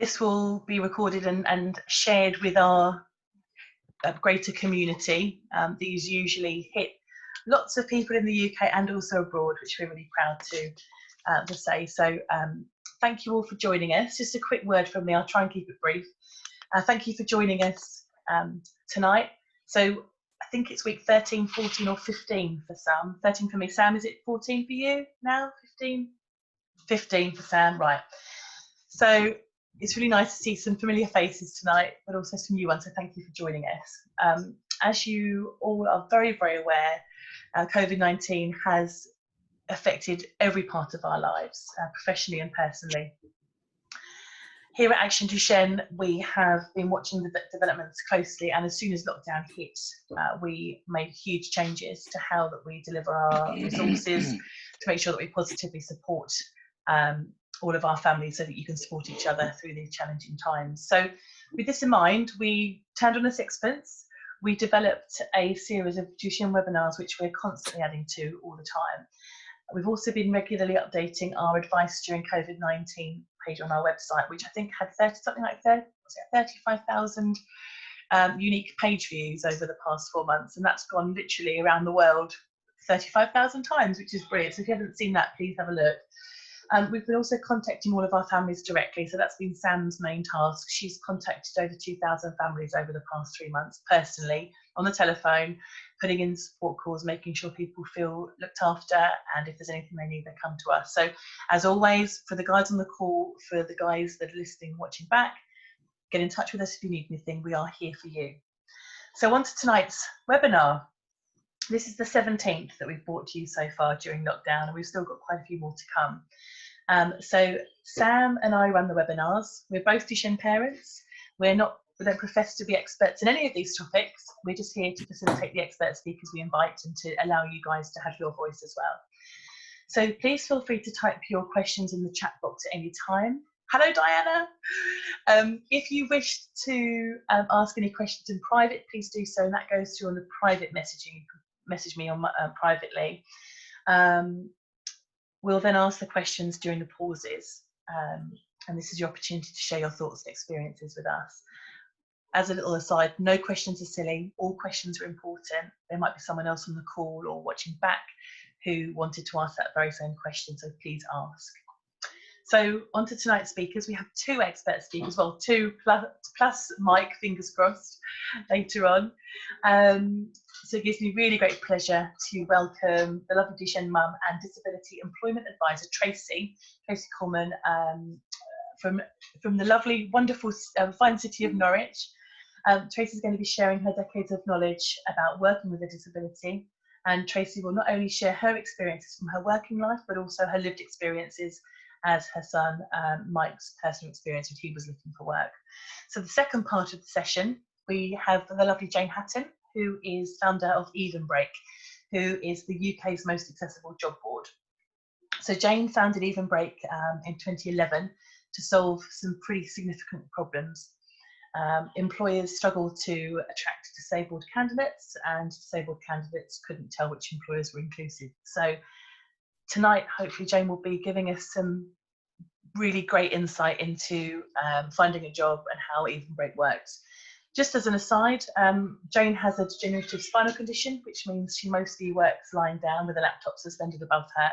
this will be recorded and shared with our greater community. These usually hit lots of people in the UK and also abroad, which we're really proud to say. So thank you all for joining us. Just a quick word from me, I'll try and keep it brief. Thank you for joining us tonight. So I think it's week 13, 14 or 15 for Sam. 13 for me. Sam, is it 14 for you now? 15? 15 for Sam, right. So it's really nice to see some familiar faces tonight, but also some new ones, so thank you for joining us. As you all are very, very aware, COVID-19 has affected every part of our lives, professionally and personally. Here at Action Duchenne, we have been watching the developments closely, and as soon as lockdown hit, we made huge changes to how that we deliver our resources to make sure that we positively support all of our families so that you can support each other through these challenging times. So with this in mind, we turned on a sixpence. We developed a series of Duchenne webinars, which we're constantly adding to all the time. We've also been regularly updating our advice during COVID-19 page on our website, which I think had 35,000 unique page views over the past 4 months, and that's gone literally around the world 35,000 times, which is brilliant. So if you haven't seen that, please have a look. We've been also contacting all of our families directly, so that's been Sam's main task. She's contacted over 2,000 families over the past 3 months personally, on the telephone, putting in support calls, making sure people feel looked after, and if there's anything they need, they come to us. So as always, for the guys on the call, for the guys that are listening, watching back, get in touch with us if you need anything. We are here for you. So on to tonight's webinar. This is the 17th that we've brought to you so far during lockdown, and we've still got quite a few more to come. So Sam and I run the webinars. We're both Duchenne parents. We don't profess to be experts in any of these topics. We're just here to facilitate the expert speakers we invite and to allow you guys to have your voice as well. So please feel free to type your questions in the chat box at any time. Hello, Diana. If you wish to ask any questions in private, please do so, and that goes through on the private messaging. You can message me on privately. We'll then ask the questions during the pauses, and this is your opportunity to share your thoughts and experiences with us. As a little aside, no questions are silly, all questions are important. There might be someone else on the call or watching back who wanted to ask that very same question, so please ask. So on to tonight's speakers. We have 2 expert speakers, well, 2 plus Mike, fingers crossed, later on. So it gives me really great pleasure to welcome the lovely Duchenne mum and disability employment advisor, Tracy Coleman, from the lovely, wonderful, fine city of Norwich. Tracy's going to be sharing her decades of knowledge about working with a disability, and Tracy will not only share her experiences from her working life, but also her lived experiences as her son Mike's personal experience when he was looking for work. So the second part of the session, we have the lovely Jane Hatton, who is founder of Evenbreak, who is the UK's most accessible job board. So Jane founded Evenbreak in 2011 to solve some pretty significant problems. Employers struggled to attract disabled candidates, and disabled candidates couldn't tell which employers were inclusive. So tonight, hopefully, Jane will be giving us some really great insight into finding a job and how Evenbreak works. Just as an aside, Jane has a degenerative spinal condition, which means she mostly works lying down with a laptop suspended above her.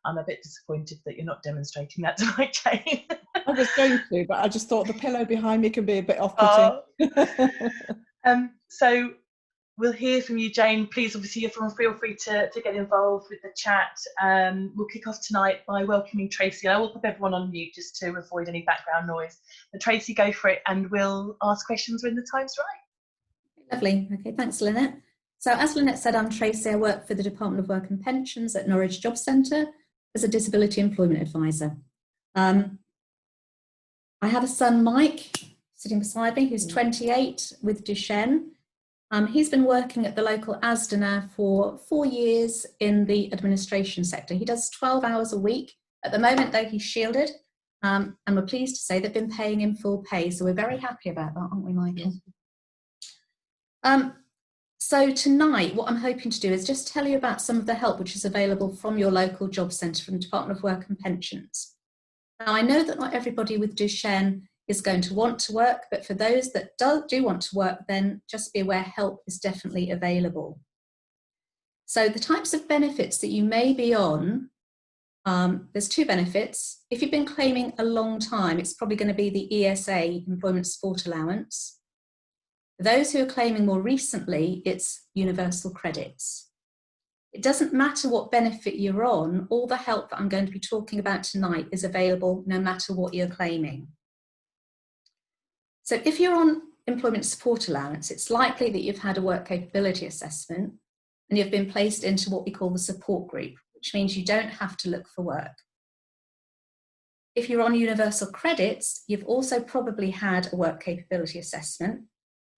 I'm a bit disappointed that you're not demonstrating that tonight, Jane. I was going to, but I just thought the pillow behind me can be a bit off-putting. So we'll hear from you, Jane. Please, obviously, feel free to get involved with the chat. We'll kick off tonight by welcoming Tracy. I will put everyone on mute just to avoid any background noise. But Tracy, go for it, and we'll ask questions when the time's right. Lovely. Okay, thanks, Lynette. So as Lynette said, I'm Tracy. I work for the Department of Work and Pensions at Norwich Job Centre as a disability employment advisor. I have a son, Mike, sitting beside me, who's 28 with Duchenne. He's been working at the local Asda now for 4 years in the administration sector. He does 12 hours a week. At the moment, though, he's shielded, and we're pleased to say they've been paying him full pay. So we're very happy about that, aren't we, Michael? Yes. So tonight, what I'm hoping to do is just tell you about some of the help which is available from your local job centre, from the Department of Work and Pensions. Now, I know that not everybody with Duchenne is going to want to work, but for those that do want to work, then just be aware help is definitely available. So the types of benefits that you may be on, there's two benefits. If you've been claiming a long time, it's probably going to be the ESA, Employment Support Allowance. For those who are claiming more recently, it's universal credits. It doesn't matter what benefit you're on, all the help that I'm going to be talking about tonight is available no matter what you're claiming. So if you're on Employment Support Allowance, it's likely that you've had a work capability assessment and you've been placed into what we call the support group, which means you don't have to look for work. If you're on universal credits, you've also probably had a work capability assessment,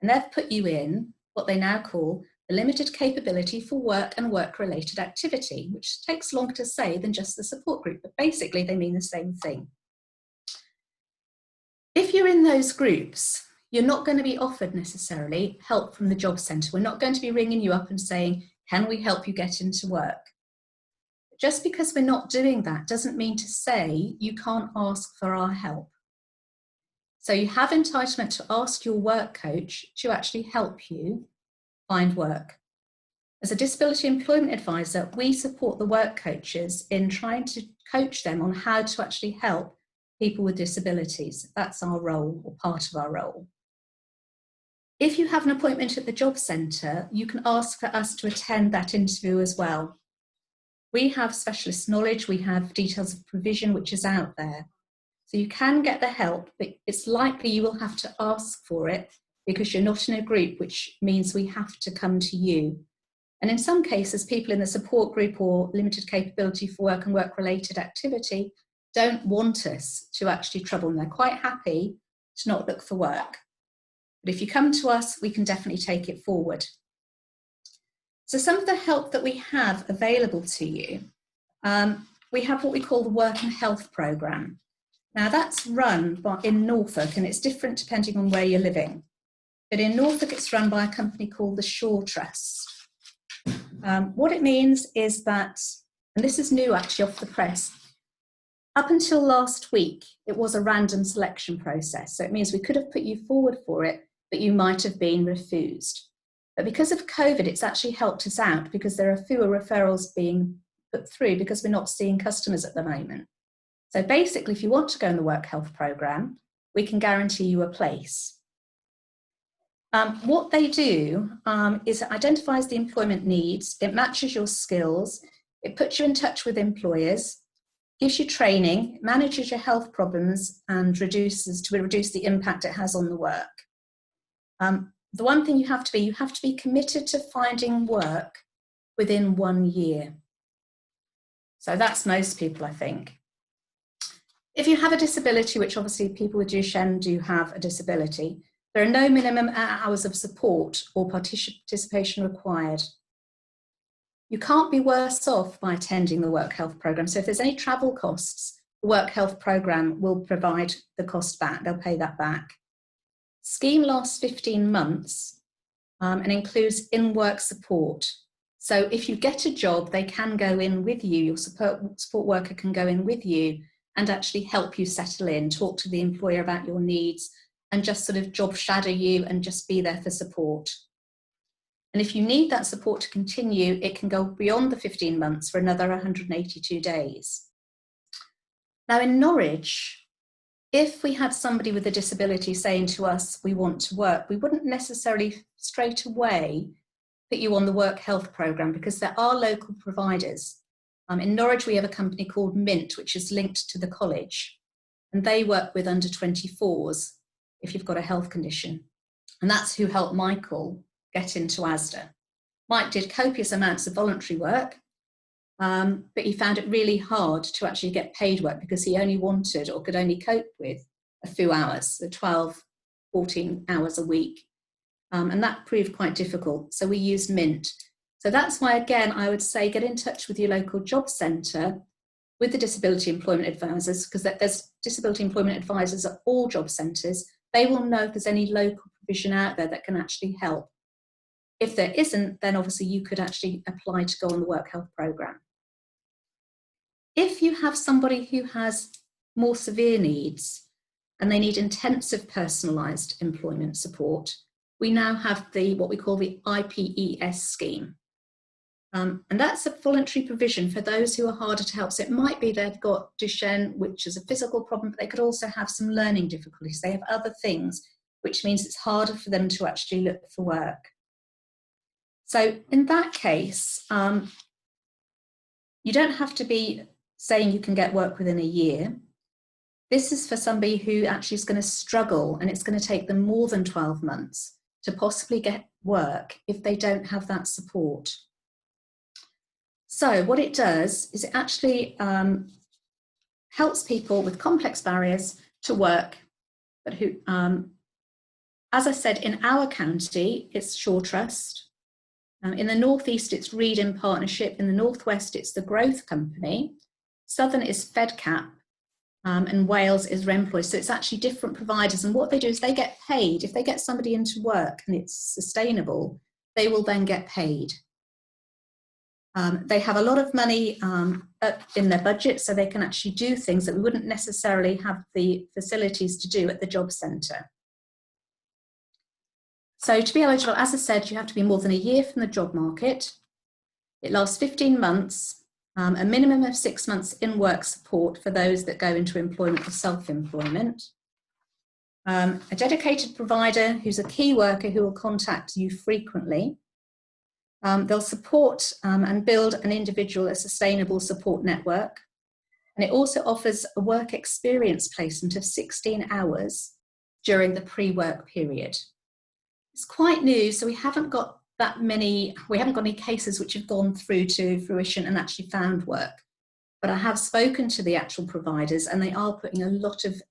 and they've put you in what they now call the limited capability for work and work-related activity, which takes longer to say than just the support group, but basically they mean the same thing. If you're in those groups, you're not going to be offered necessarily help from the job centre. We're not going to be ringing you up and saying, can we help you get into work? Just because we're not doing that doesn't mean to say you can't ask for our help. So you have entitlement to ask your work coach to actually help you find work. As a disability employment advisor, we support the work coaches in trying to coach them on how to actually help people with disabilities. That's our role, or part of our role. If you have an appointment at the job centre, you can ask for us to attend that interview as well. We have specialist knowledge, we have details of provision which is out there. So you can get the help, but it's likely you will have to ask for it because you're not in a group, which means we have to come to you. And in some cases, people in the support group or limited capability for work and work-related activity don't want us to actually trouble them. They're quite happy to not look for work. But if you come to us, we can definitely take it forward. So some of the help that we have available to you, we have what we call the Work and Health Programme. Now that's run in Norfolk, and it's different depending on where you're living. But in Norfolk, it's run by a company called the Shaw Trust. What it means is that, and this is new actually off the press, up until last week, it was a random selection process. So it means we could have put you forward for it, but you might have been refused. But because of COVID, it's actually helped us out because there are fewer referrals being put through because we're not seeing customers at the moment. So basically, if you want to go in the Work Health Programme, we can guarantee you a place. What they do is it identifies the employment needs, it matches your skills, it puts you in touch with employers, gives you training, manages your health problems, and reduce the impact it has on the work. The one thing you have to be committed to finding work within 1 year. So that's most people, I think. If you have a disability, which obviously people with Duchenne do have a disability, there are no minimum hours of support or participation required. You can't be worse off by attending the Work Health Programme. So if there's any travel costs, the Work Health Programme will provide the cost back. They'll pay that back. Scheme lasts 15 months and includes in-work support. So if you get a job, they can go in with you. Your support worker can go in with you and actually help you settle in, talk to the employer about your needs, and just sort of job shadow you and just be there for support. And if you need that support to continue, it can go beyond the 15 months for another 182 days. Now in Norwich, if we had somebody with a disability saying to us, we want to work, we wouldn't necessarily straight away put you on the Work Health Programme because there are local providers. In Norwich, we have a company called Mint, which is linked to the college, and they work with under 24s if you've got a health condition. And that's who helped Michael get into ASDA. Mike did copious amounts of voluntary work, but he found it really hard to actually get paid work because he only wanted or could only cope with a few hours, so 12, 14 hours a week. And that proved quite difficult. So we used Mint. So that's why, again, I would say get in touch with your local job centre with the disability employment advisors, because there's disability employment advisors at all job centres. They will know if there's any local provision out there that can actually help. If there isn't, then obviously you could actually apply to go on the Work Health Programme. If you have somebody who has more severe needs, and they need intensive personalised employment support, we now have what we call the IPES scheme. And that's a voluntary provision for those who are harder to help. So it might be they've got Duchenne, which is a physical problem, but they could also have some learning difficulties. They have other things, which means it's harder for them to actually look for work. So in that case, you don't have to be saying you can get work within a year. This is for somebody who actually is going to struggle, and it's going to take them more than 12 months to possibly get work if they don't have that support. So what it does is it actually helps people with complex barriers to work, but who, as I said, in our county, it's Shore Trust. In the Northeast, it's Reed in Partnership. In the Northwest, it's the Growth Company. Southern is FedCap, and Wales is Remploy. So it's actually different providers. And what they do is they get paid. If they get somebody into work and it's sustainable, they will then get paid. They have a lot of money in their budget, so they can actually do things that we wouldn't necessarily have the facilities to do at the job centre. So to be eligible, as I said, you have to be more than a year from the job market. It lasts 15 months, a minimum of 6 months in work support for those that go into employment or self-employment. A dedicated provider who's a key worker who will contact you frequently. They'll support and build an individual, a sustainable support network. And it also offers a work experience placement of 16 hours during the pre-work period. It's quite new, so we haven't got any cases which have gone through to fruition and actually found work. But I have spoken to the actual providers, and they are putting a lot of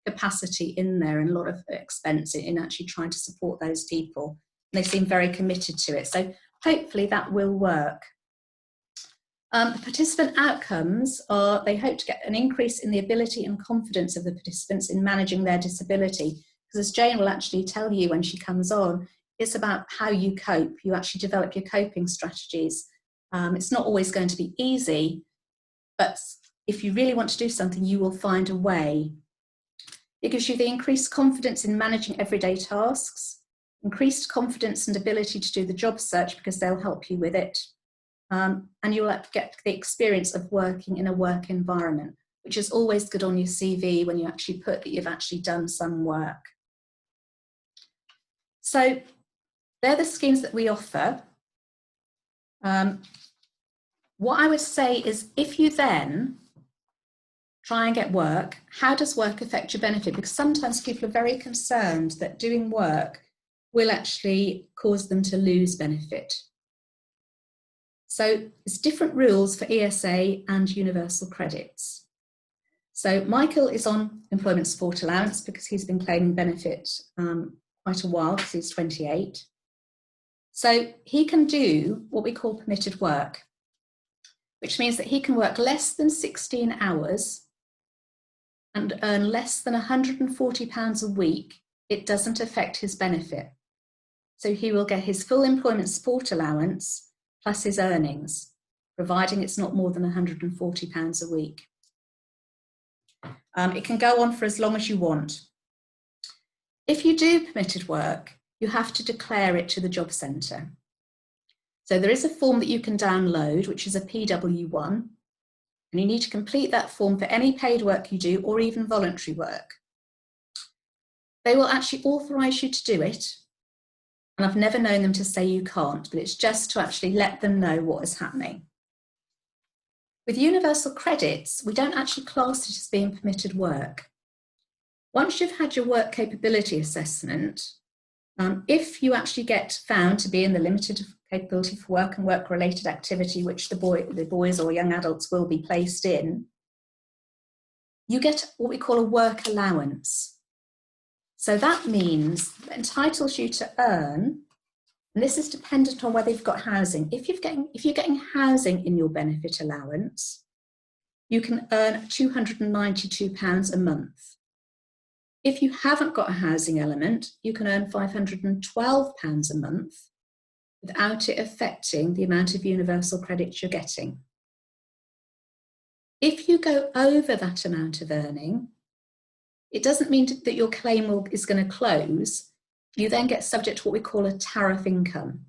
capacity in there and a lot of expense in actually trying to support those people. They seem very committed to it. So hopefully that will work. The participant outcomes are they hope to get an increase in the ability and confidence of the participants in managing their disability. Because as Jane will actually tell you when she comes on, it's about how you cope. You actually develop your coping strategies. It's not always going to be easy, but if you really want to do something, you will find a way. It gives you the increased confidence in managing everyday tasks, increased confidence and ability to do the job search because they'll help you with it. And you'll get the experience of working in a work environment, which is always good on your CV when you actually put that you've actually done some work. So they're the schemes that we offer. What I would say is if you then try and get work, how does work affect your benefit? Because sometimes people are very concerned that doing work will actually cause them to lose benefit. So there's different rules for ESA and universal credits. So Michael is on employment support allowance because he's been claiming benefit quite a while because he's 28. So he can do what we call permitted work, which means that he can work less than 16 hours and earn less than £140 a week. It doesn't affect his benefit. So he will get his full employment support allowance plus his earnings, providing it's not more than £140 a week. It can go on for as long as you want. If you do permitted work, you have to declare it to the job centre. So there is a form that you can download, which is a PW1, and you need to complete that form for any paid work you do or even voluntary work. They will actually authorise you to do it, and I've never known them to say you can't, but it's just to actually let them know what is happening. With universal credits, we don't actually class it as being permitted work. Once you've had your work capability assessment, if you actually get found to be in the limited capability for work and work-related activity, which the boys or young adults will be placed in, you get what we call a work allowance. So that means it entitles you to earn, and this is dependent on whether you've got housing. If you're getting housing in your benefit allowance, you can earn £292 a month. If you haven't got a housing element, you can earn £512 a month without it affecting the amount of universal credits you're getting. If you go over that amount of earning, it doesn't mean that your claim is going to close. You then get subject to what we call a tariff income.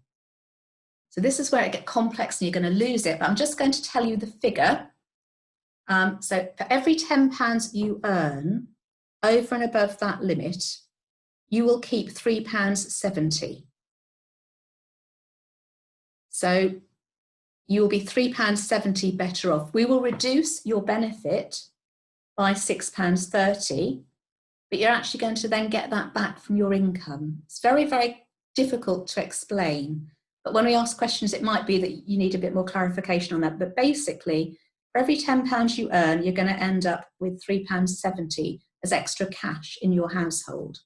So this is where it gets complex and you're going to lose it, but I'm just going to tell you the figure. So for every £10 you earn over and above that limit, you will keep £3.70. So you will be £3.70 better off. We will reduce your benefit by £6.30, but you're actually going to then get that back from your income. It's very, very difficult to explain. But when we ask questions, it might be that you need a bit more clarification on that. But basically, for every £10 you earn, you're going to end up with £3.70 as extra cash in your household.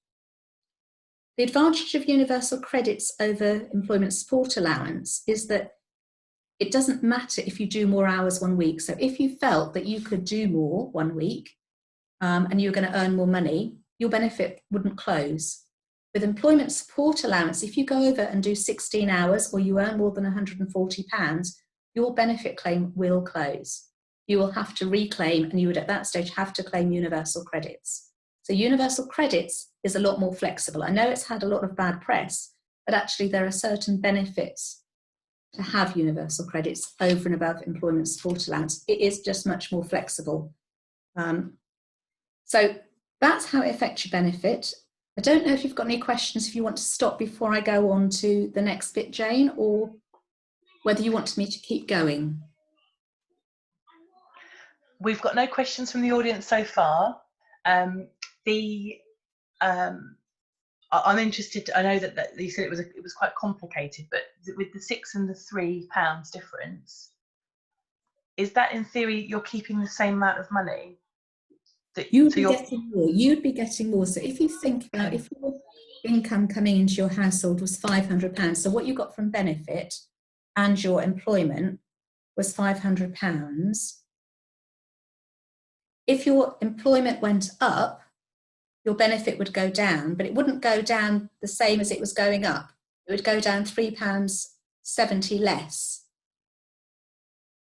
The advantage of universal credits over employment support allowance is that it doesn't matter if you do more hours one week. So if you felt that you could do more one week and you were going to earn more money, your benefit wouldn't close. With employment support allowance, if you go over and do 16 hours or you earn more than £140, your benefit claim will close. You will have to reclaim, and you would at that stage have to claim universal credits. So universal credits is a lot more flexible. I know it's had a lot of bad press, but actually there are certain benefits to have universal credits over and above employment support allowance. It is just much more flexible. So that's how it affects your benefit. I don't know if you've got any questions, if you want to stop before I go on to the next bit, Jane, or whether you want me to keep going. We've got no questions from the audience so far. I'm interested. I know that you said it was quite complicated, but with the £6 and the £3 difference, is that in theory you're keeping the same amount of money? You'd be getting more. You'd be getting more. So if you think about if your income coming into your household was £500, so what you got from benefit and your employment was £500. If your employment went up, your benefit would go down, but it wouldn't go down the same as it was going up. It would go down £3.70 less.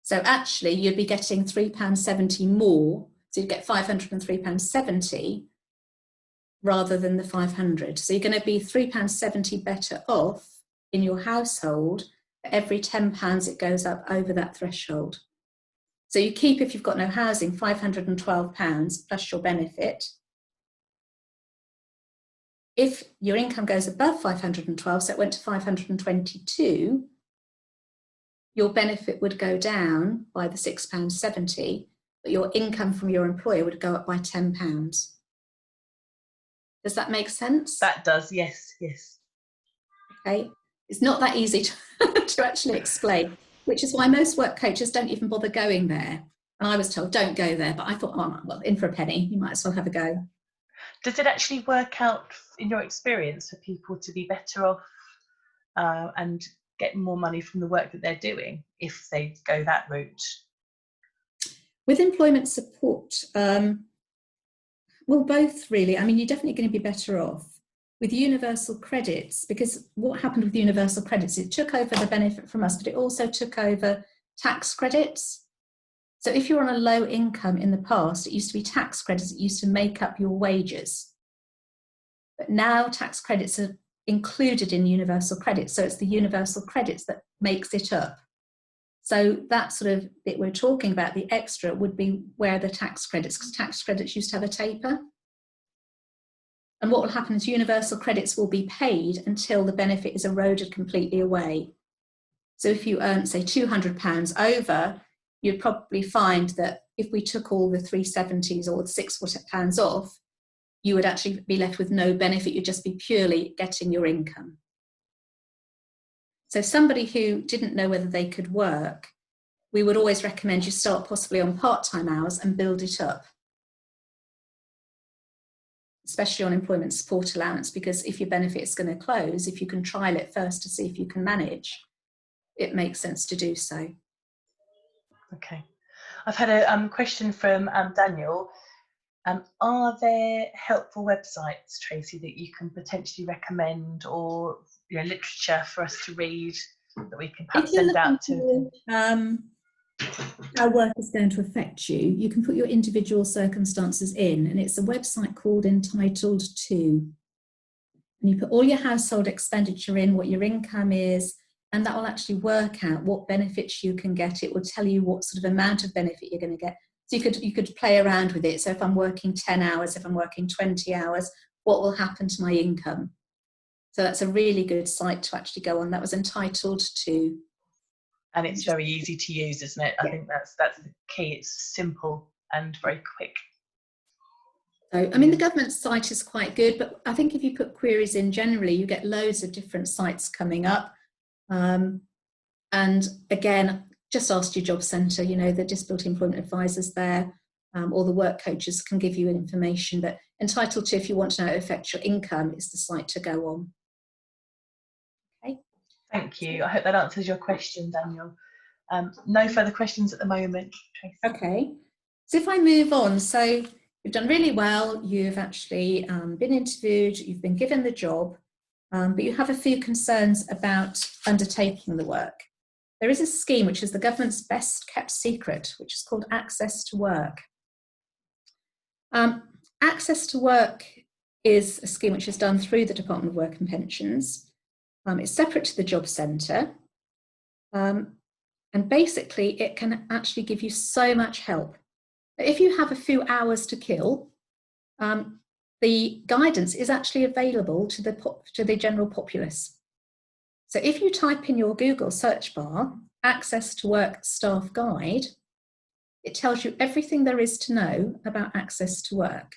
So actually you'd be getting £3.70 more. So you'd get £503.70 rather than the 500. So you're going to be £3.70 better off in your household for every £10 it goes up over that threshold. So you keep, if you've got no housing, £512 plus your benefit. If your income goes above 512, so it went to 522, your benefit would go down by the £6.70, but your income from your employer would go up by £10. Does that make sense? That does, yes, yes. Okay, it's not that easy to actually explain, which is why most work coaches don't even bother going there. And I was told, don't go there, but I thought, oh, well, in for a penny, you might as well have a go. Does it actually work out, in your experience, for people to be better off and get more money from the work that they're doing if they go that route? With employment support, well, both really. I mean, you're definitely going to be better off. With universal credits, because what happened with universal credits, it took over the benefit from us, but it also took over tax credits. So if you're on a low income in the past, it used to be tax credits that used to make up your wages. But now tax credits are included in universal credits. So it's the universal credits that makes it up. So that sort of bit we're talking about, the extra, would be where the tax credits, because tax credits used to have a taper. And what will happen is universal credits will be paid until the benefit is eroded completely away. So if you earn, say, £200 over, you'd probably find that if we took all the 370s or the £6 off, you would actually be left with no benefit. You'd just be purely getting your income. So somebody who didn't know whether they could work, we would always recommend you start possibly on part-time hours and build it up, especially on employment support allowance, because if your benefit is going to close, if you can trial it first to see if you can manage, it makes sense to do so. Okay. I've had a question from Daniel. Are there helpful websites, Tracy, that you can potentially recommend, or literature for us to read that we can perhaps send out to? how work is going to affect you, you can put your individual circumstances in, and it's a website called Entitled To. And you put all your household expenditure in, what your income is, and that will actually work out what benefits you can get. It will tell you what sort of amount of benefit you're going to get. So you could play around with it. So if I'm working 10 hours, if I'm working 20 hours, what will happen to my income? So that's a really good site to actually go on. That was Entitled To. And it's very easy to use, isn't it? I think that's the key. It's simple and very quick. So, I mean, the government site is quite good, but I think if you put queries in generally, you get loads of different sites coming up. And again, just ask your job centre, you know, the disability employment advisors there, or the work coaches can give you information. But Entitled To, if you want to know how it affects your income, is the site to go on. Okay. Thank you. I hope that answers your question, Daniel. No further questions at the moment, Tracy. Okay. So if I move on, so you've done really well. You've actually been interviewed. You've been given the job. But you have a few concerns about undertaking the work. There is a scheme which is the government's best kept secret, which is called Access to Work. Access to Work is a scheme which is done through the Department of Work and Pensions. It's separate to the job centre. And basically, it can actually give you so much help. If you have a few hours to kill, the guidance is actually available to the general populace. So if you type in your Google search bar, Access to Work Staff Guide, it tells you everything there is to know about access to work.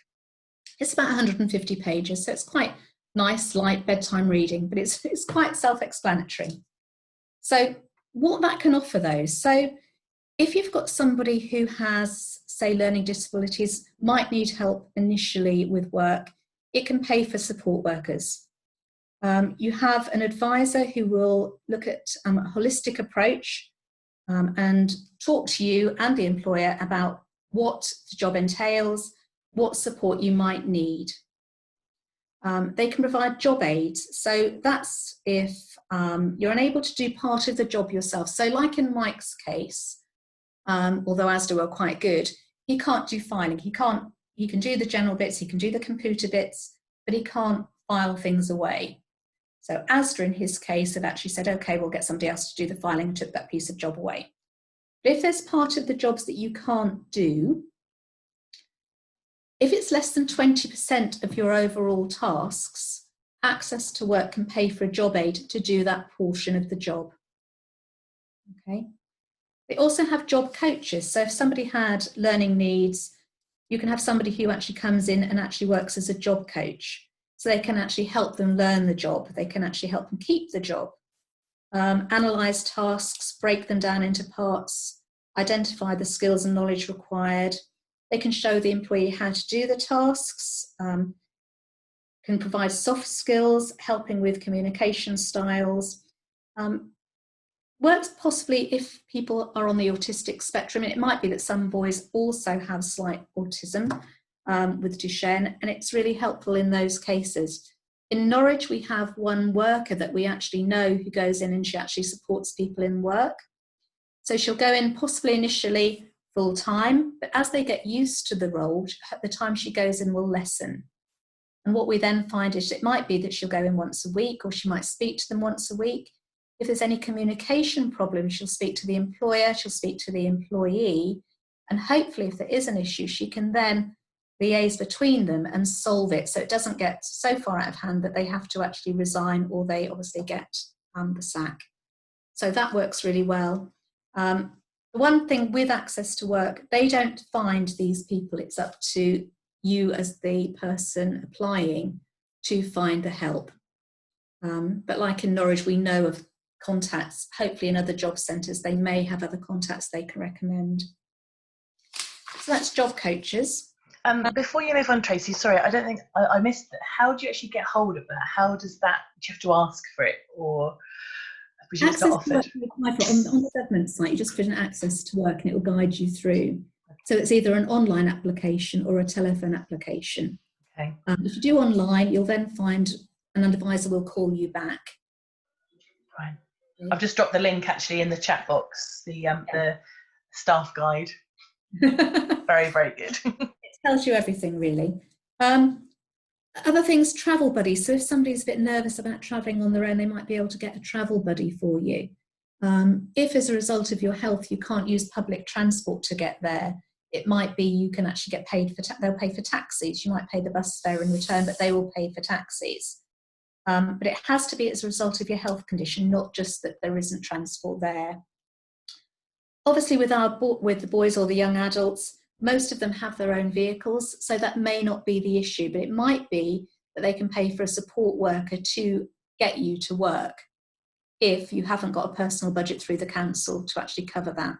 It's about 150 pages, so it's quite nice, light bedtime reading, but it's quite self-explanatory. So what that can offer though, so if you've got somebody who has, say, learning disabilities, might need help initially with work, it can pay for support workers. You have an advisor who will look at a holistic approach and talk to you and the employer about what the job entails, what support you might need. They can provide job aids. So that's if you're unable to do part of the job yourself. So like in Mike's case, although ASDA are quite good, he can't do filing. He can do the general bits, he can do the computer bits, but he can't file things away. So ASDA in his case have actually said, okay, we'll get somebody else to do the filing and took that piece of job away. But if there's part of the jobs that you can't do, if it's less than 20% of your overall tasks, Access to Work can pay for a job aid to do that portion of the job. Okay. They also have job coaches. So if somebody had learning needs, you can have somebody who actually comes in and actually works as a job coach. So they can actually help them learn the job. They can actually help them keep the job. Analyse tasks, break them down into parts, identify the skills and knowledge required. They can show the employee how to do the tasks, can provide soft skills, helping with communication styles. Works possibly if people are on the autistic spectrum. It might be that some boys also have slight autism with Duchenne, and it's really helpful in those cases. In Norwich, we have one worker that we actually know who goes in and she actually supports people in work. So she'll go in possibly initially full time, but as they get used to the role, the time she goes in will lessen. And what we then find is it might be that she'll go in once a week, or she might speak to them once a week. If there's any communication problems, she'll speak to the employer, she'll speak to the employee, and hopefully if there is an issue, she can then liaise between them and solve it, so it doesn't get so far out of hand that they have to actually resign, or they obviously get the sack. So that works really well. The one thing with Access to Work, they don't find these people. It's up to you as the person applying to find the help. But like in Norwich, we know of contacts, hopefully in other job centres, they may have other contacts they can recommend. So that's job coaches. Before you move on, Tracy, sorry, I don't think I missed that. How do you actually get hold of that? How does that, do you have to ask for it, or I presume it's not offered? Access to Work, on the government site, you just put in Access to Work and it will guide you through. So it's either an online application or a telephone application. Okay. If you do online, you'll then find an advisor will call you back. Right. I've just dropped the link actually in the chat box, the staff guide. Very, very good. It tells you everything, really. Other things, travel buddies. So if somebody's a bit nervous about travelling on their own, they might be able to get a travel buddy for you. If as a result of your health you can't use public transport to get there, it might be you can actually get paid for, they'll pay for taxis. You might pay the bus fare in return, but they will pay for taxis. But it has to be as a result of your health condition, not just that there isn't transport there. Obviously with the boys or the young adults, most of them have their own vehicles, so that may not be the issue, but it might be that they can pay for a support worker to get you to work if you haven't got a personal budget through the council to actually cover that.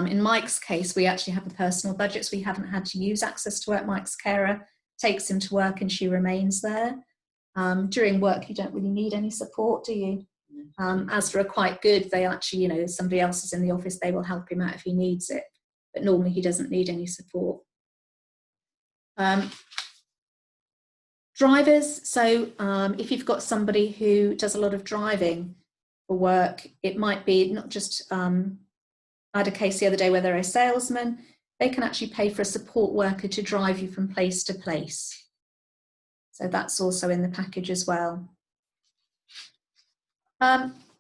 In Mike's case, we actually have a personal budget, so we haven't had to use Access to Work. Mike's carer takes him to work and she remains there. During work, you don't really need any support, do you? Asda are quite good. They actually, you know, if somebody else is in the office, they will help him out if he needs it. But normally he doesn't need any support. Drivers, so if you've got somebody who does a lot of driving for work, it might be not just, I had a case the other day where they're a salesman, they can actually pay for a support worker to drive you from place to place. So that's also in the package as well.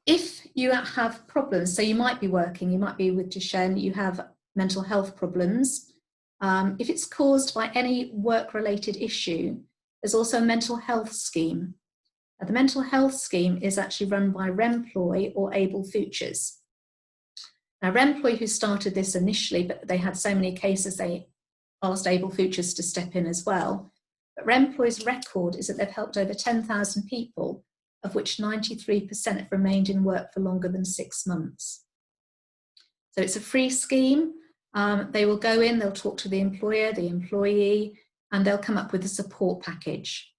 If you have problems, so you might be working, you might be with Duchenne, you have mental health problems. If it's caused by any work-related issue, there's also a mental health scheme. The mental health scheme is actually run by Remploy or Able Futures. Now, Remploy, who started this initially, but they had so many cases, they asked Able Futures to step in as well. But Remploy's record is that they've helped over 10,000 people, of which 93% have remained in work for longer than 6 months. So it's a free scheme. They will go in, they'll talk to the employer, the employee, and they'll come up with a support package.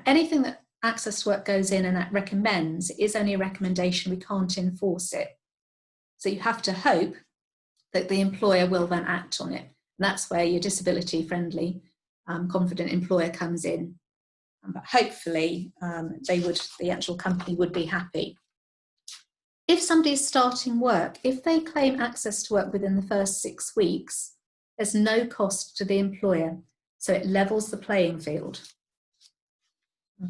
Anything that Access to Work goes in and that recommends is only a recommendation, we can't enforce it. So you have to hope that the employer will then act on it. And that's where your disability-friendly, confident employer comes in. But hopefully the actual company would be happy. If somebody's starting work, if they claim Access to Work within the first 6 weeks, there's no cost to the employer. So it levels the playing field.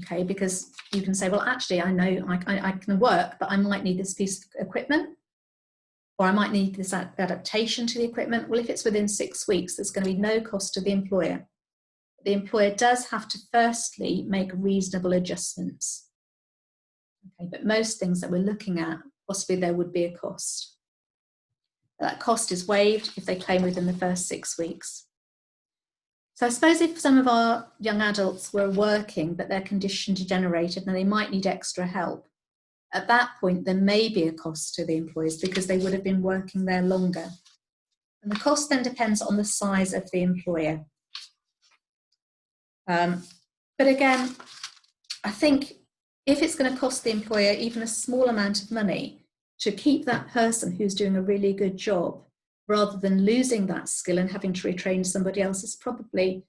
Okay, because you can say, well, actually, I know I can work, but I might need this piece of equipment, or I might need this adaptation to the equipment. Well, if it's within 6 weeks, there's going to be no cost to the employer. The employer does have to firstly make reasonable adjustments. Okay, but most things that we're looking at, possibly there would be a cost. That cost is waived if they claim within the first 6 weeks. So I suppose if some of our young adults were working, but their condition degenerated and they might need extra help, at that point there may be a cost to the employers because they would have been working there longer. And the cost then depends on the size of the employer. But again, I think if it's going to cost the employer even a small amount of money to keep that person who's doing a really good job, rather than losing that skill and having to retrain somebody else, is probably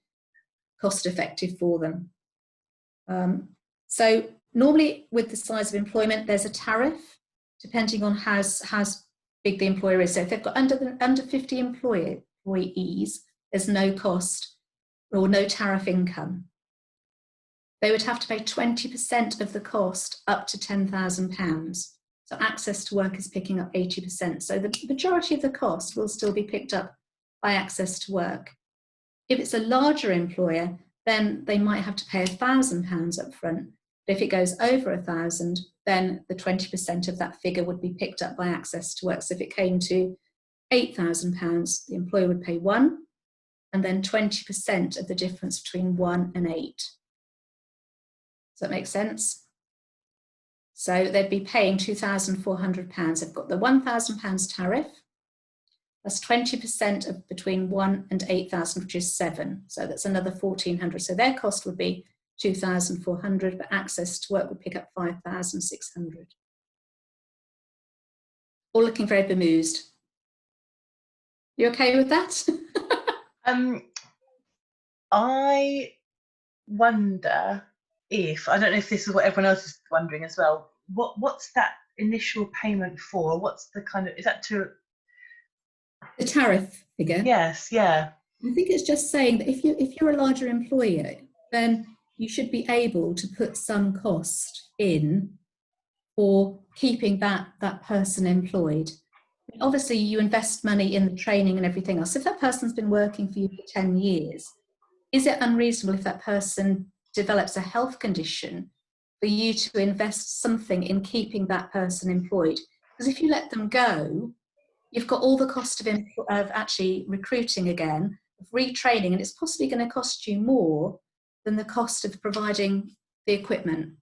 cost effective for them. So normally with the size of employment, there's a tariff depending on how big the employer is. So if they've got under 50 employees, there's no cost or no tariff income. They would have to pay 20% of the cost up to £10,000. So Access to Work is picking up 80%. So the majority of the cost will still be picked up by Access to Work. If it's a larger employer, then they might have to pay £1,000 up front. But if it goes over 1,000, then the 20% of that figure would be picked up by Access to Work. So if it came to £8,000, the employer would pay 1, and then 20% of the difference between 1 and 8. Does that make sense? So they'd be paying £2,400. They've got the £1,000 tariff, plus 20% of between 1 and 8,000, which is 7. So that's another £1,400. So their cost would be £2,400, but Access to Work would pick up £5,600. All looking very bemused. You okay with that? I wonder if, I don't know if this is what everyone else is wondering as well, what's that initial payment for? What's the kind of, is that to The tariff figure? Yes, yeah. I think it's just saying that if you're a larger employer, then you should be able to put some cost in for keeping that person employed. Obviously, you invest money in the training and everything else. If that person's been working for you for 10 years, is it unreasonable if that person develops a health condition for you to invest something in keeping that person employed? Because if you let them go, you've got all the cost of actually recruiting again, of retraining, and it's possibly going to cost you more than the cost of providing the equipment.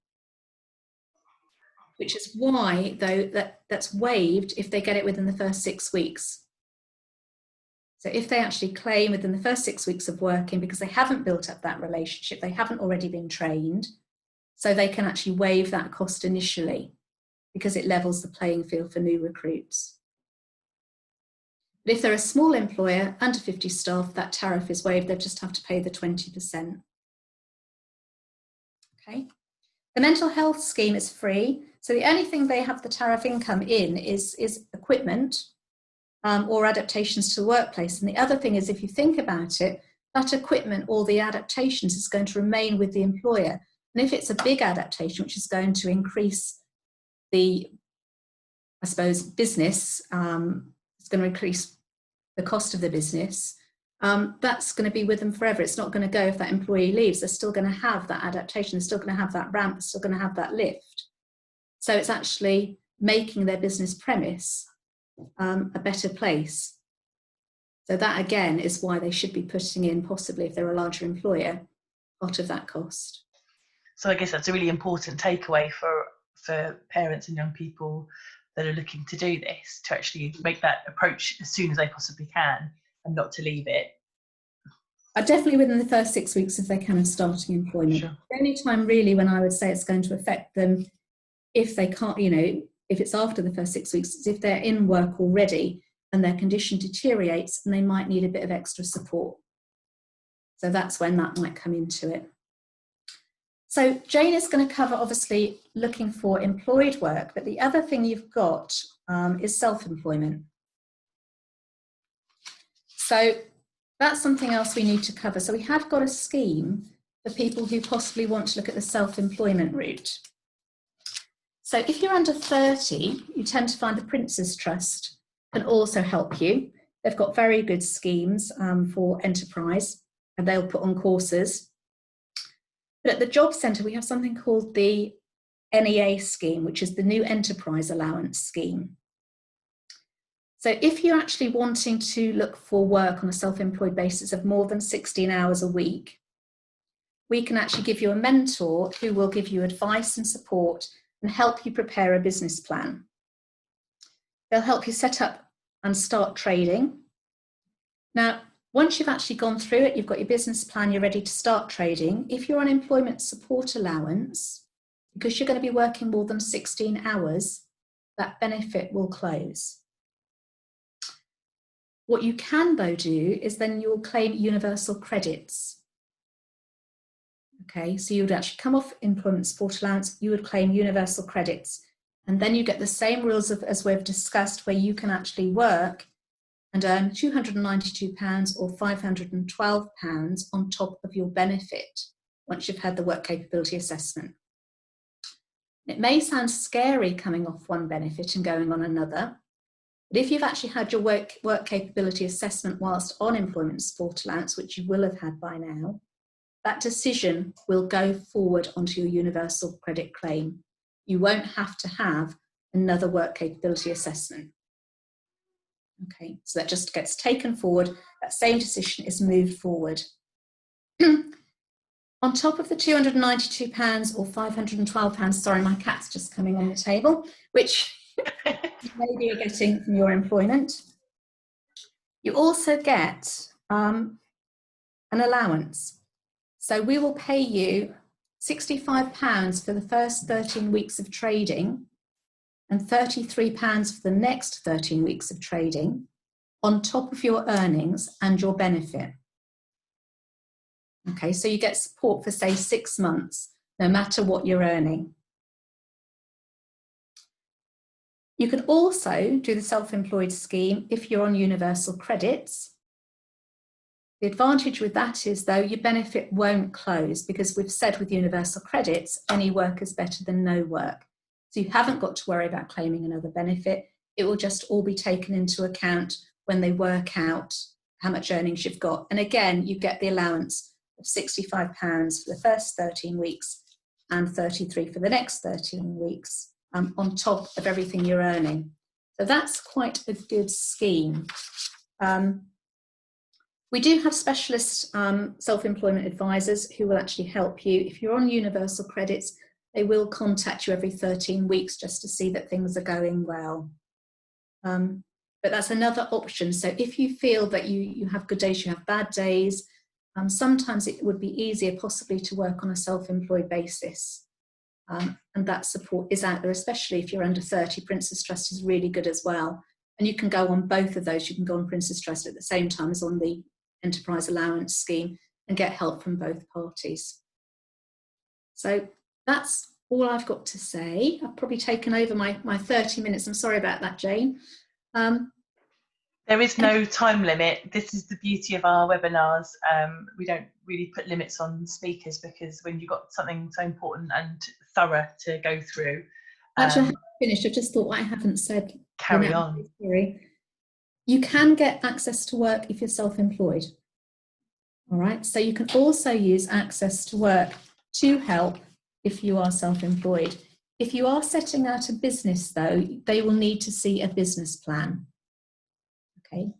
Which is why, though, that's waived if they get it within the first 6 weeks. So if they actually claim within the first 6 weeks of working, because they haven't built up that relationship, they haven't already been trained, so they can actually waive that cost initially, because it levels the playing field for new recruits. But if they're a small employer, under 50 staff, that tariff is waived. They just have to pay the 20%. Okay. The mental health scheme is free. So the only thing they have the tariff income in is equipment or adaptations to the workplace. And the other thing is, if you think about it, that equipment or the adaptations is going to remain with the employer. And if it's a big adaptation, which is going to increase the, I suppose, business, it's going to increase the cost of the business, that's going to be with them forever. It's not going to go if that employee leaves. They're still going to have that adaptation. They're still going to have that ramp. They're still going to have that lift. So it's actually making their business premise a better place. So that, again, is why they should be putting in, possibly if they're a larger employer, part of that cost. So I guess that's a really important takeaway for parents and young people that are looking to do this, to actually make that approach as soon as they possibly can and not to leave it. Definitely within the first 6 weeks if they can of starting employment. Sure. The only time really when I would say it's going to affect them, if they can't, if it's after the first 6 weeks, is if they're in work already and their condition deteriorates and they might need a bit of extra support. So that's when that might come into it. So Jane is going to cover, obviously, looking for employed work, but the other thing you've got is self-employment. So that's something else we need to cover. So we have got a scheme for people who possibly want to look at the self-employment route. So if you're under 30, you tend to find the Prince's Trust can also help you. They've got very good schemes for enterprise, and they'll put on courses. But at the Job Centre, we have something called the NEA scheme, which is the New Enterprise Allowance scheme. So if you're actually wanting to look for work on a self-employed basis of more than 16 hours a week, we can actually give you a mentor who will give you advice and support and help you prepare a business plan. They'll help you set up and start trading. Now, once you've actually gone through it, you've got your business plan, you're ready to start trading. If you're on employment support allowance, because you're going to be working more than 16 hours, that benefit will close. What you can, though, do is then you'll claim universal credits. Okay, so you would actually come off employment support allowance, you would claim universal credits, and then you get the same rules as we've discussed, where you can actually work and earn £292 or £512 on top of your benefit once you've had the work capability assessment. It may sound scary coming off one benefit and going on another, but if you've actually had your work capability assessment whilst on employment support allowance, which you will have had by now, that decision will go forward onto your universal credit claim. You won't have to have another work capability assessment. Okay, so that just gets taken forward. That same decision is moved forward. On top of the £292 or £512, sorry, my cat's just coming on the table, which maybe you're getting from your employment, you also get an allowance. So we will pay you £65 for the first 13 weeks of trading and £33 for the next 13 weeks of trading on top of your earnings and your benefit. Okay, so you get support for, say, 6 months, no matter what you're earning. You can also do the self-employed scheme if you're on universal credits. The advantage with that is, though, your benefit won't close, because we've said with universal credits, any work is better than no work. So you haven't got to worry about claiming another benefit. It will just all be taken into account when they work out how much earnings you've got. And again, you get the allowance of £65 for the first 13 weeks and 33 for the next 13 weeks on top of everything you're earning. So that's quite a good scheme. We do have specialist self-employment advisors who will actually help you. If you're on universal credits, they will contact you every 13 weeks just to see that things are going well. But that's another option. So if you feel that you have good days, you have bad days, sometimes it would be easier possibly to work on a self-employed basis. And that support is out there, especially if you're under 30. Prince's Trust is really good as well. And you can go on both of those. You can go on Prince's Trust at the same time as on the Enterprise Allowance scheme and get help from both parties. So that's all I've got to say. I've probably taken over my 30 minutes. I'm sorry about that, Jane. There is no time limit. This is the beauty of our webinars. We don't really put limits on speakers, because when you've got something so important and thorough to go through. Actually, I haven't finished. I just thought what I haven't said. Carry on. Sorry. You can get access to work if you're self-employed. All right. So you can also use access to work to help if you are self-employed. If you are setting out a business, though, they will need to see a business plan. Okay.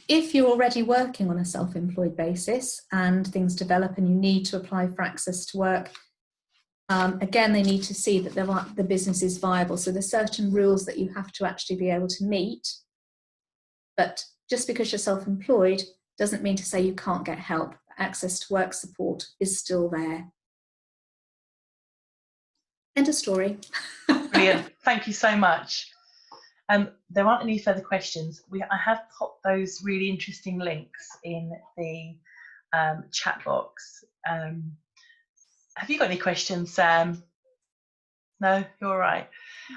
If you're already working on a self-employed basis and things develop and you need to apply for access to work, again, they need to see that the business is viable. So there's certain rules that you have to actually be able to meet. But just because you're self-employed doesn't mean to say you can't get help. Access to work support is still there. End of story. Brilliant. Thank you so much. There aren't any further questions. I have popped those really interesting links in the chat box. Have you got any questions, Sam? No, you're all right.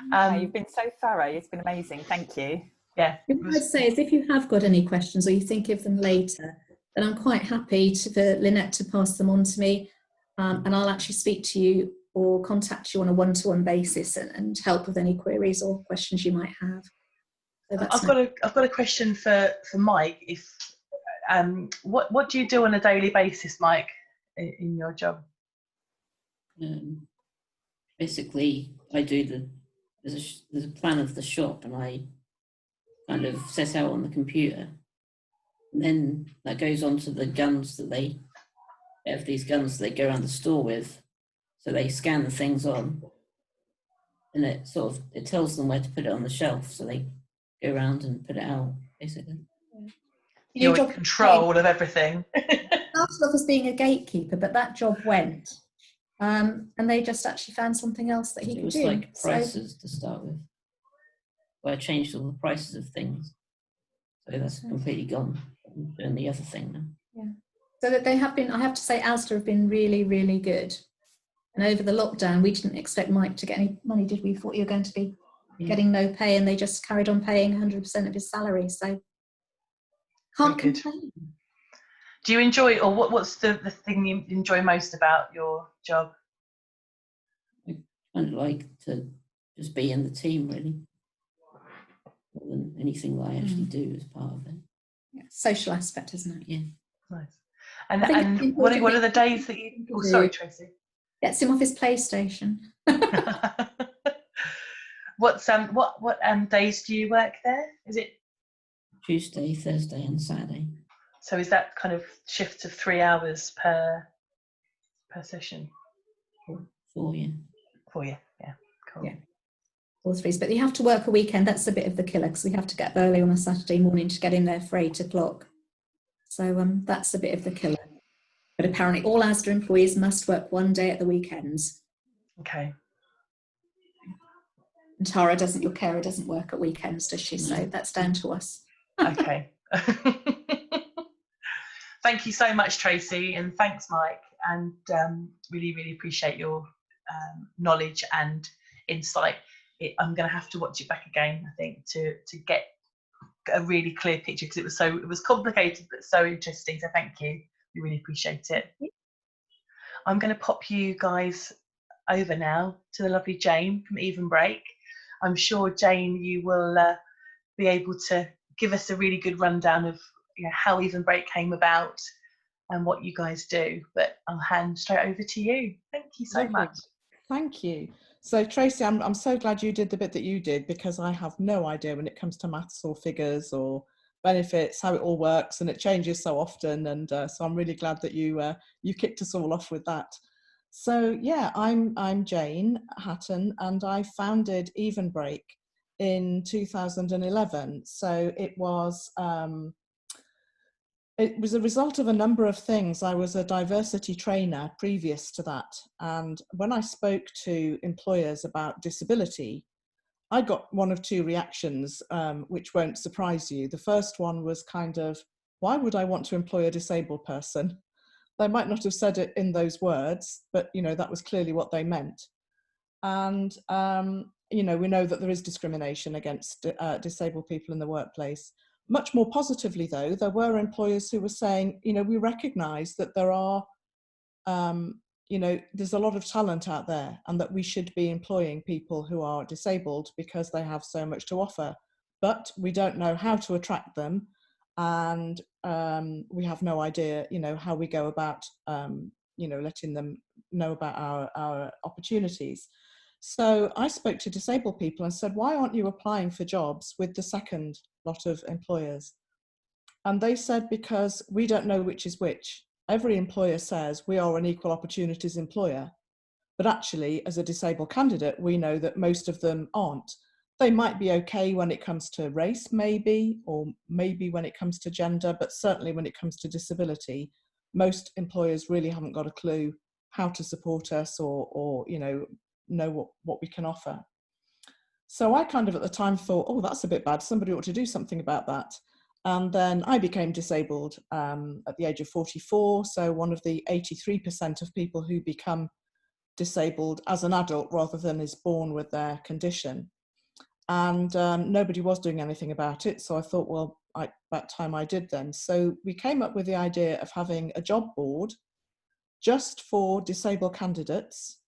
No, you've been so thorough. It's been amazing. Thank you. Yeah. What I'd say is, if you have got any questions or you think of them later, then I'm quite happy for Lynette to pass them on to me, and I'll actually speak to you or contact you on a one-to-one basis and help with any queries or questions you might have. So I've got a question for Mike. If what do you do on a daily basis, Mike, in your job? Basically, I do there's a plan of the shop, and I kind of set out on the computer, and then that goes on to the guns that they have. These guns that they go around the store with, so they scan the things on, and it tells them where to put it on the shelf, so they go around and put it out, basically. You're in control of everything. Started off as being a gatekeeper, but that job went, and they just actually found something else that he could do. It was like prices to start with. Well, I changed all the prices of things, so that's completely gone. I'm doing the other thing now. Yeah. So that they have been, I have to say, Asda have been really, really good. And over the lockdown, we didn't expect Mike to get any money, did we? Thought you were going to be getting no pay, and they just carried on paying 100% of his salary. So can't complain. Do you enjoy, or what's the thing you enjoy most about your job? I kind of like to just be in the team, really, more than anything that I actually do as part of it. Yeah, social aspect, isn't it? Yeah. Nice. And what are the days that you? Oh, sorry, Tracy. Gets him off his PlayStation. What days do you work there? Is it Tuesday, Thursday, and Saturday? So is that kind of shifts of 3 hours per session? 4, yeah. 4, yeah. Cool. Yeah. 4 threes, but you have to work a weekend. That's a bit of the killer, because we have to get up early on a Saturday morning to get in there for 8 o'clock. So that's a bit of the killer. But apparently all Asda employees must work 1 day at the weekends. Okay. And Tara doesn't, your carer doesn't work at weekends, does she? So that's down to us. Okay. Thank you so much, Tracy, and thanks, Mike, and really, really appreciate your knowledge and insight I'm going to have to watch it back again, I think, to get a really clear picture, because it was complicated but so interesting. So thank you, we really appreciate it. I'm going to pop you guys over now to the lovely Jane from Evenbreak. I'm sure, Jane, you will be able to give us a really good rundown of how Evenbreak came about and what you guys do, but I'll hand straight over to you. Thank you so Lovely. much. Thank you. So Tracy, I'm so glad you did the bit that you did, because I have no idea when it comes to maths or figures or benefits, how it all works, and it changes so often. And so I'm really glad that you kicked us all off with that. So yeah, I'm Jane Hatton, and I founded Evenbreak in 2011. So it was a result of a number of things. I was a diversity trainer previous to that. And when I spoke to employers about disability, I got one of two reactions, which won't surprise you. The first one was kind of, why would I want to employ a disabled person? They might not have said it in those words, but that was clearly what they meant. And, we know that there is discrimination against disabled people in the workplace. Much more positively, though, there were employers who were saying, we recognise that there are, there's a lot of talent out there, and that we should be employing people who are disabled because they have so much to offer, but we don't know how to attract them, and we have no idea, how we go about, letting them know about our opportunities. So I spoke to disabled people and said, why aren't you applying for jobs with the second lot of employers? And they said, because we don't know which is which. Every employer says we are an equal opportunities employer, but actually as a disabled candidate, we know that most of them aren't. They might be okay when it comes to race, maybe, or maybe when it comes to gender, but certainly when it comes to disability, most employers really haven't got a clue how to support us or know what we can offer. So I kind of at the time thought, oh, that's a bit bad. Somebody ought to do something about that. And then I became disabled at the age of 44. So one of the 83% of people who become disabled as an adult rather than is born with their condition. And nobody was doing anything about it. So I thought, well, about time I did then. So we came up with the idea of having a job board just for disabled candidates,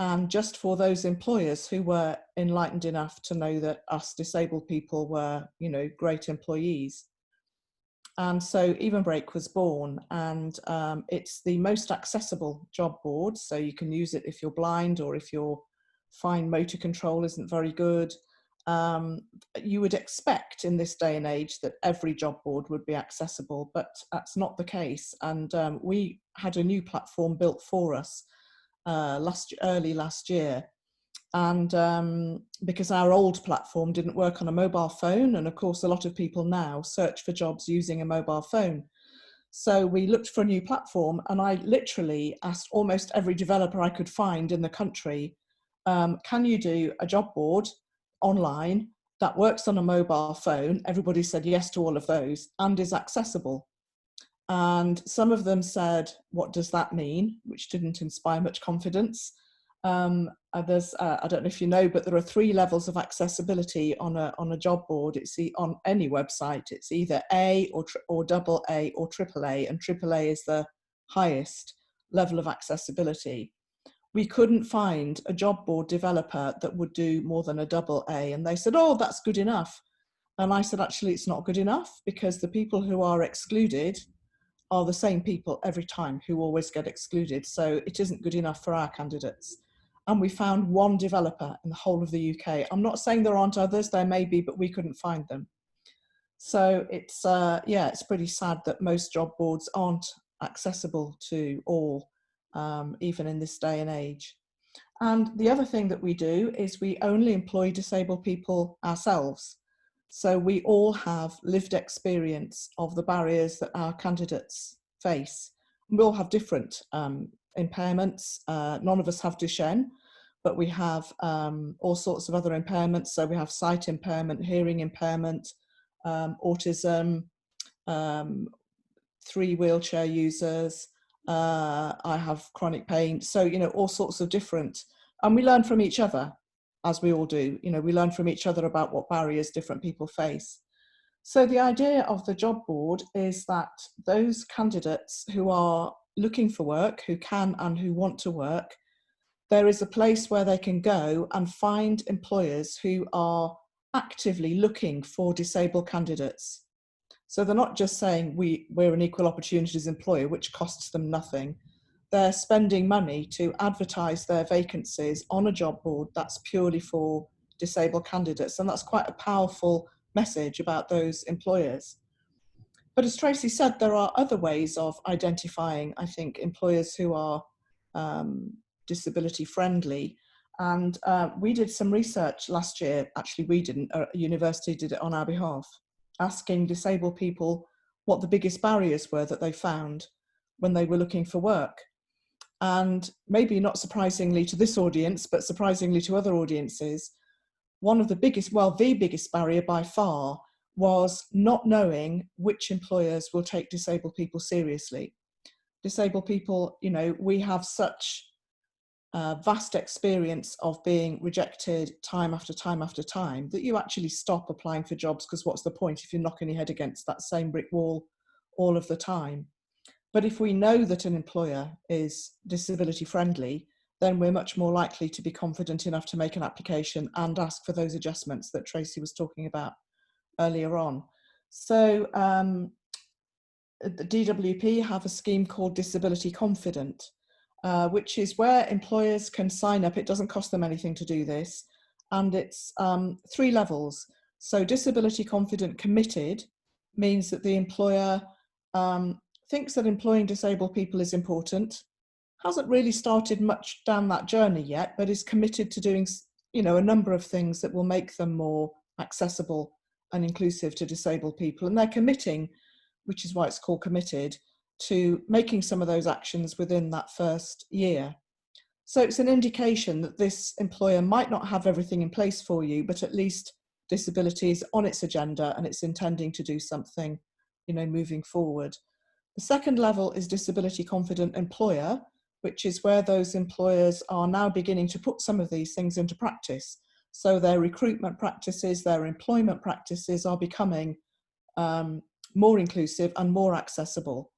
and just for those employers who were enlightened enough to know that us disabled people were, great employees. And so Evenbreak was born, and it's the most accessible job board. So you can use it if you're blind or if your fine motor control isn't very good. You would expect in this day and age that every job board would be accessible, but that's not the case. And we had a new platform built for us early last year, and because our old platform didn't work on a mobile phone, and of course a lot of people now search for jobs using a mobile phone. So we looked for a new platform, and I literally asked almost every developer I could find in the country, can you do a job board online that works on a mobile phone? Everybody said yes to all of those and is accessible. And some of them said, what does that mean? Which didn't inspire much confidence. I don't know if you know, but there are 3 levels of accessibility on a job board. It's on any website. It's either A or double A or triple A, and triple A is the highest level of accessibility. We couldn't find a job board developer that would do more than a double A, and they said, oh, that's good enough. And I said, actually, it's not good enough, because the people who are excluded are the same people every time who always get excluded. So it isn't good enough for our candidates. And we found 1 developer in the whole of the UK. I'm not saying there aren't others, there may be, but we couldn't find them. So it's pretty sad that most job boards aren't accessible to all, even in this day and age. And the other thing that we do is we only employ disabled people ourselves. So we all have lived experience of the barriers that our candidates face. We all have different impairments. None of us have Duchenne, but we have all sorts of other impairments. So we have sight impairment, hearing impairment, autism, 3 wheelchair users. I have chronic pain. So, all sorts of different, and we learn from each other. as we all do. You know, we learn from each other about what barriers different people face. So the idea of the job board is that those candidates who are looking for work, who can and who want to work, there is a place where they can go and find employers who are actively looking for disabled candidates. So they're not just saying we're an equal opportunities employer, which costs them nothing. They're spending money to advertise their vacancies on a job board that's purely for disabled candidates. And that's quite a powerful message about those employers. But as Tracy said, there are other ways of identifying, I think, employers who are disability friendly. And we did some research last year. Actually, we didn't, a university did it on our behalf, asking disabled people what the biggest barriers were that they found when they were looking for work. And maybe not surprisingly to this audience, but surprisingly to other audiences, one of the biggest, well, the biggest barrier by far was not knowing which employers will take disabled people seriously. Disabled people, you know, we have such vast experience of being rejected time after time after time that you actually stop applying for jobs, because what's the point if you're knocking your head against that same brick wall all of the time? But if we know that an employer is disability friendly, then we're much more likely to be confident enough to make an application and ask for those adjustments that Tracy was talking about earlier on. So the DWP have a scheme called Disability Confident, which is where employers can sign up. It doesn't cost them anything to do this. And it's 3 levels. So Disability Confident Committed means that the employer thinks that employing disabled people is important, hasn't really started much down that journey yet, but is committed to doing, you know, a number of things that will make them more accessible and inclusive to disabled people. And they're committing, which is why it's called committed, to making some of those actions within that first year. So it's an indication that this employer might not have everything in place for you, but at least disability is on its agenda and it's intending to do something, you know, moving forward. The second level is Disability Confident Employer, which is where those employers are now beginning to put some of these things into practice. So their recruitment practices, their employment practices are becoming more inclusive and more accessible.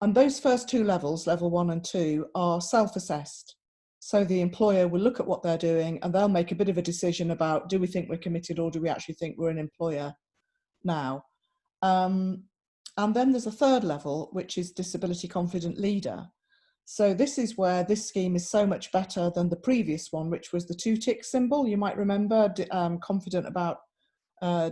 And those first 2 levels, level 1 and 2, are self-assessed. So the employer will look at what they're doing and they'll make a bit of a decision about, do we think we're committed or do we actually think we're an employer now? And then there's a 3rd level, which is Disability Confident Leader. So this is where this scheme is so much better than the previous one, which was the 2-tick symbol. You might remember, confident about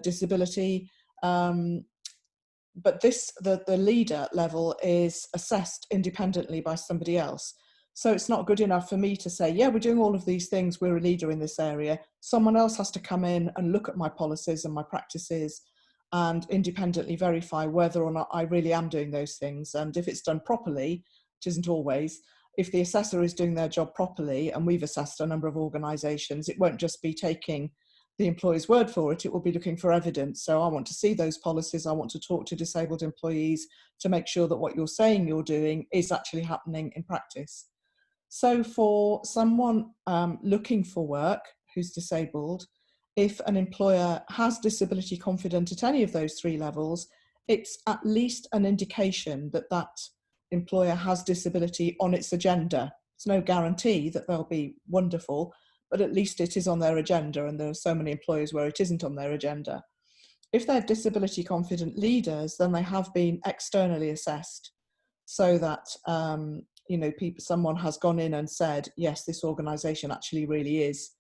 disability. But this, the leader level is assessed independently by somebody else. So it's not good enough for me to say, yeah, we're doing all of these things, we're a leader in this area. Someone else has to come in and look at my policies and my practices and independently verify whether or not I really am doing those things. And if it's done properly, which isn't always, if the assessor is doing their job properly, and we've assessed a number of organisations, it won't just be taking the employee's word for it, it will be looking for evidence. So I want to see those policies, I want to talk to disabled employees to make sure that what you're saying you're doing is actually happening in practice. So for someone looking for work who's disabled, if an employer has Disability Confident at any of those 3 levels, it's at least an indication that that employer has disability on its agenda. It's no guarantee that they'll be wonderful, but at least it is on their agenda, and there are so many employers where it isn't on their agenda. If they're Disability Confident Leaders, then they have been externally assessed so that you know, someone has gone in and said, yes, this organisation actually really is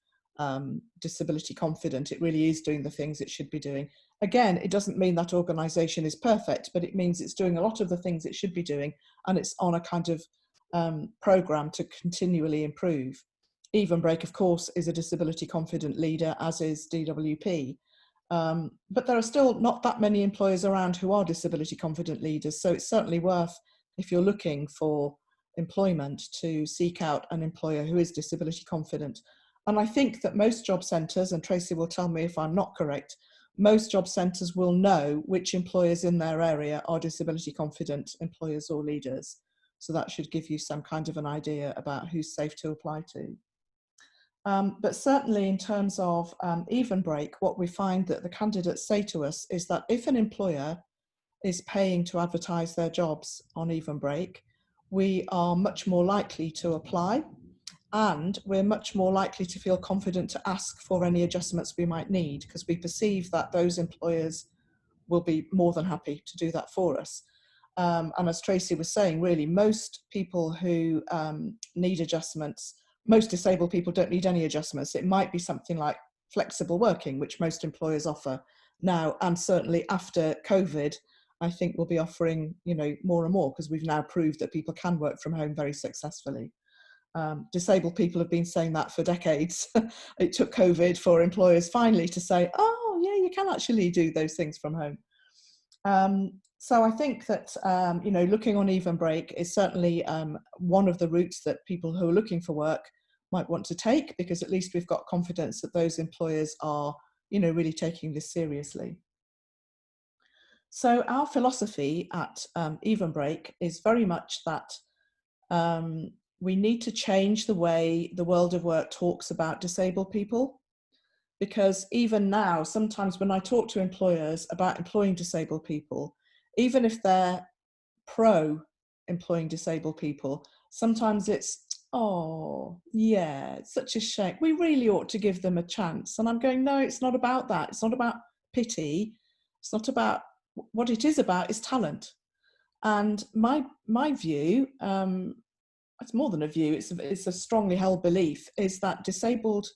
disability confident, it really is doing the things it should be doing. Again, it doesn't mean that organisation is perfect, but it means it's doing a lot of the things it should be doing, and it's on a kind of programme to continually improve. Evenbreak, of course, is a disability confident leader, as is DWP. But there are still not that many employers around who are disability confident leaders, so it's certainly worth, if you're looking for employment, to seek out an employer who is disability confident. And I think that most job centres, and Tracy will tell me if I'm not correct, most job centres will know which employers in their area are disability confident employers or leaders. So that should give you some kind of an idea about who's safe to apply to. But certainly in terms of Evenbreak, what we find that the candidates say to us is that if an employer is paying to advertise their jobs on Evenbreak, we are much more likely to apply, and we're much more likely to feel confident to ask for any adjustments we might need, because we perceive that those employers will be more than happy to do that for us. And as Tracy was saying, really, most people who need adjustments, most disabled people don't need any adjustments. It might be something like flexible working, which most employers offer now, and certainly after COVID, I think we'll be offering, you know, more and more, because we've now proved that people can work from home very successfully. Disabled people have been saying that for decades. It took COVID for employers finally to say, oh yeah, you can actually do those things from home. So I think that, you know, looking on Evenbreak is certainly one of the routes that people who are looking for work might want to take, because at least we've got confidence that those employers are, you know, really taking this seriously. So our philosophy at Evenbreak is very much that we need to change the way the world of work talks about disabled people, because even now, sometimes when I talk to employers about employing disabled people, even if they're pro employing disabled people, sometimes it's, oh yeah, it's such a shame, we really ought to give them a chance. And I'm going, no, it's not about that. It's not about pity. It's not about, what it is about is talent. And my view, it's more than a view, it's a strongly held belief, is that disabled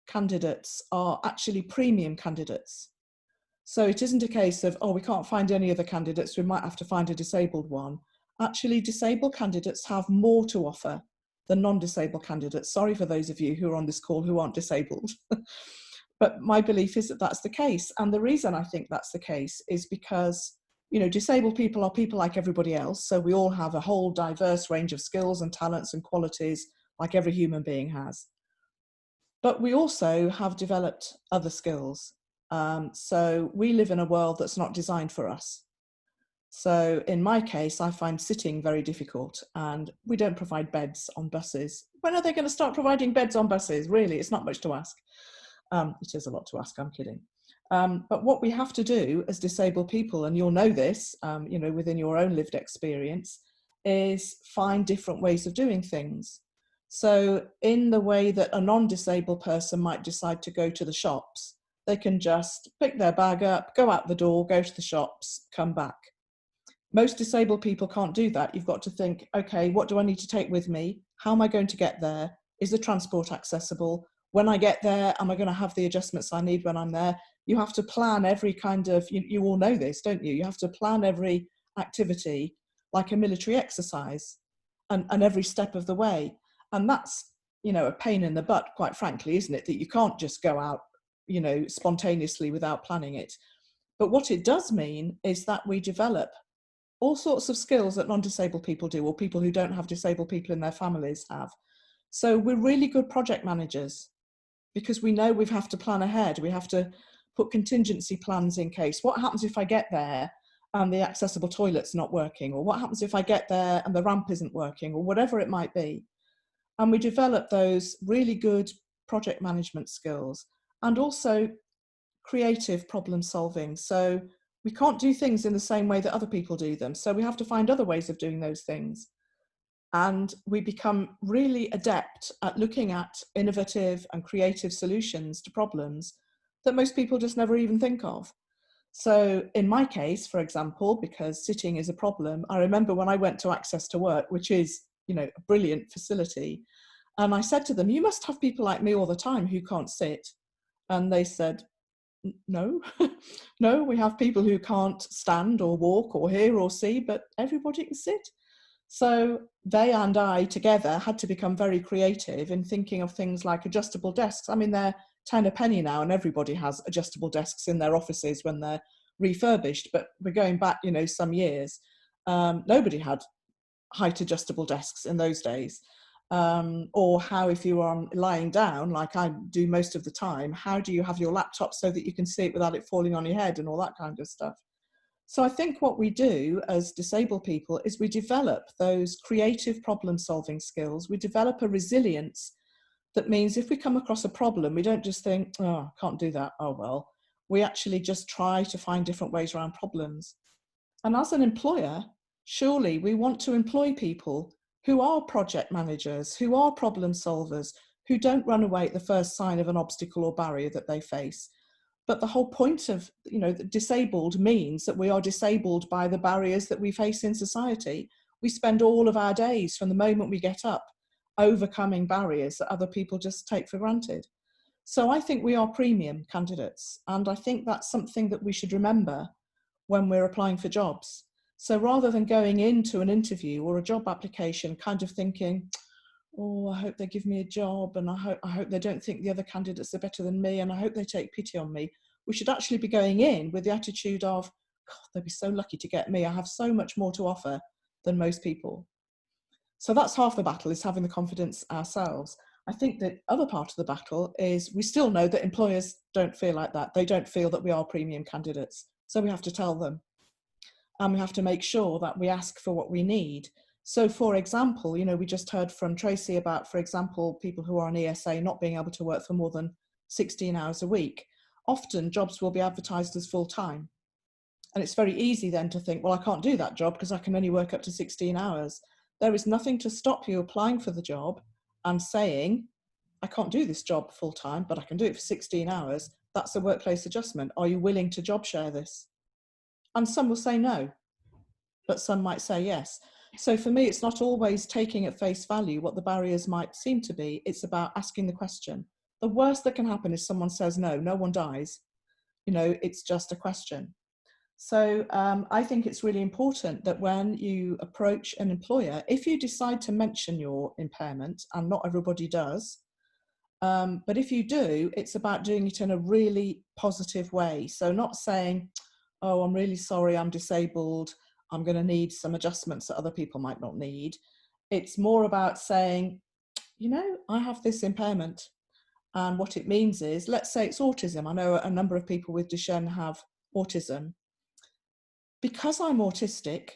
candidates are actually premium candidates. So it isn't a case of, oh, we can't find any other candidates, we might have to find a disabled one. Actually, disabled candidates have more to offer than non-disabled candidates. Sorry for those of you who are on this call who aren't disabled. But my belief is that that's the case. And the reason I think that's the case is because, you know, disabled people are people like everybody else. So we all have a whole diverse range of skills and talents and qualities like every human being has. But we also have developed other skills. So we live in a world that's not designed for us. So in my case, I find sitting very difficult, and we don't provide beds on buses. When are they going to start providing beds on buses? Really, it's not much to ask. It is a lot to ask, I'm kidding. But what we have to do as disabled people, and you'll know this, you know, within your own lived experience, is find different ways of doing things. So in the way that a non-disabled person might decide to go to the shops, they can just pick their bag up, go out the door, go to the shops, come back. Most disabled people can't do that. You've got to think, okay, what do I need to take with me? How am I going to get there? Is the transport accessible? When I get there, am I going to have the adjustments I need when I'm there? You have to plan every kind of, you all know this, don't you? You have to plan every activity like a military exercise, and every step of the way. And that's, you know, a pain in the butt, quite frankly, isn't it? That you can't just go out, you know, spontaneously without planning it. But what it does mean is that we develop all sorts of skills that non-disabled people do, or people who don't have disabled people in their families have. So we're really good project managers, because we know we have to plan ahead. We have to put contingency plans in case. What happens if I get there and the accessible toilet's not working? Or what happens if I get there and the ramp isn't working? Or whatever it might be. And we develop those really good project management skills, and also creative problem solving. So we can't do things in the same way that other people do them. So we have to find other ways of doing those things. And we become really adept at looking at innovative and creative solutions to problems that most people just never even think of. So in my case, for example, because sitting is a problem, I remember when I went to Access to Work, which is, you know, a brilliant facility, and I said to them, you must have people like me all the time who can't sit. And they said, no, no, we have people who can't stand or walk or hear or see, but everybody can sit. So they and I together had to become very creative in thinking of things like adjustable desks. I mean, they're 10 a penny now, and everybody has adjustable desks in their offices when they're refurbished. But we're going back, you know, some years. Nobody had height adjustable desks in those days. Or how, if you are lying down, like I do most of the time, how do you have your laptop so that you can see it without it falling on your head and all that kind of stuff. So I think what we do as disabled people is we develop those creative problem solving skills. We develop a resilience That means if we come across a problem, we don't just think, oh, I can't do that, oh well. We actually just try to find different ways around problems. And as an employer, surely we want to employ people who are project managers, who are problem solvers, who don't run away at the first sign of an obstacle or barrier that they face. But the whole point of, disabled means that we are disabled by the barriers that we face in society. We spend all of our days from the moment we get up overcoming barriers that other people just take for granted. So I think we are premium candidates, and I think that's something that we should remember when we're applying for jobs. So rather than going into an interview or a job application kind of thinking, oh, I hope they give me a job, and I hope they don't think the other candidates are better than me, and I hope they take pity on me. We should actually be going in with the attitude of, God, they'd be so lucky to get me. I have so much more to offer than most people. So that's half the battle, is having the confidence ourselves. I think the other part of the battle is we still know that employers don't feel like that. They don't feel that we are premium candidates. So we have to tell them. And we have to make sure that we ask for what we need. So for example, we just heard from Tracy about, for example, people who are on ESA not being able to work for more than 16 hours a week. Often jobs will be advertised as full-time. And it's very easy then to think, well, I can't do that job because I can only work up to 16 hours. There is nothing to stop you applying for the job and saying, I can't do this job full-time, but I can do it for 16 hours. That's a workplace adjustment. Are you willing to job share this? And some will say no, but some might say yes. So for me, it's not always taking at face value what the barriers might seem to be. It's about asking the question. The worst that can happen is someone says no, no one dies. It's just a question. So I think it's really important that when you approach an employer, if you decide to mention your impairment, and not everybody does, but if you do, it's about doing it in a really positive way. So not saying, oh, I'm really sorry, I'm disabled, I'm going to need some adjustments that other people might not need. It's more about saying, I have this impairment. And what it means is, let's say it's autism. I know a number of people with Duchenne have autism. Because I'm autistic,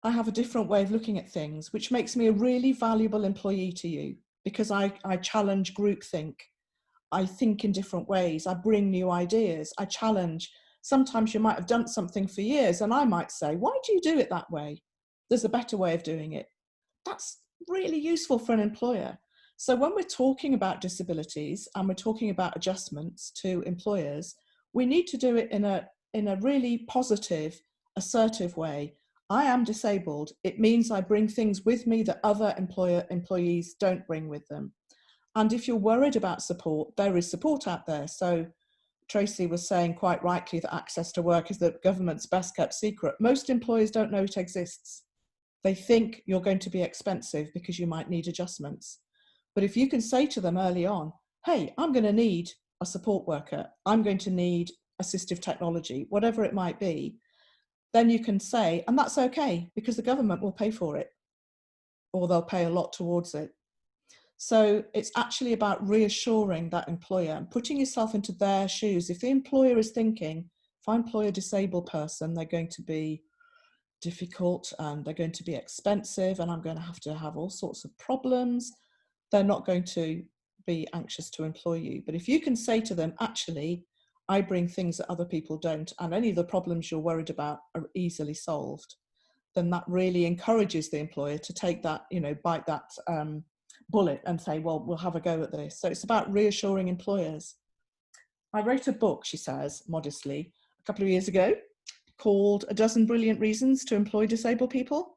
I have a different way of looking at things, which makes me a really valuable employee to you, because I challenge groupthink. I think in different ways. I bring new ideas. I challenge. Sometimes you might have done something for years and I might say, why do you do it that way? There's a better way of doing it. That's really useful for an employer. So when we're talking about disabilities and we're talking about adjustments to employers, we need to do it in a really positive, assertive way. I am disabled. It means I bring things with me that other employees don't bring with them. And if you're worried about support, there is support out there. So Tracy was saying quite rightly that access to work is the government's best kept secret. Most employers don't know it exists. They think you're going to be expensive because you might need adjustments. But if you can say to them early on, hey, I'm going to need a support worker, I'm going to need assistive technology, whatever it might be, then you can say, and that's okay because the government will pay for it, or they'll pay a lot towards it. So it's actually about reassuring that employer and putting yourself into their shoes. If the employer is thinking, if I employ a disabled person, they're going to be difficult and they're going to be expensive and I'm going to have all sorts of problems, they're not going to be anxious to employ you. But if you can say to them, actually, I bring things that other people don't, and any of the problems you're worried about are easily solved, then that really encourages the employer to take that, bite that bullet and say, well, we'll have a go at this. So it's about reassuring employers. I wrote a book, she says, modestly, a couple of years ago, called A Dozen Brilliant Reasons to Employ Disabled People,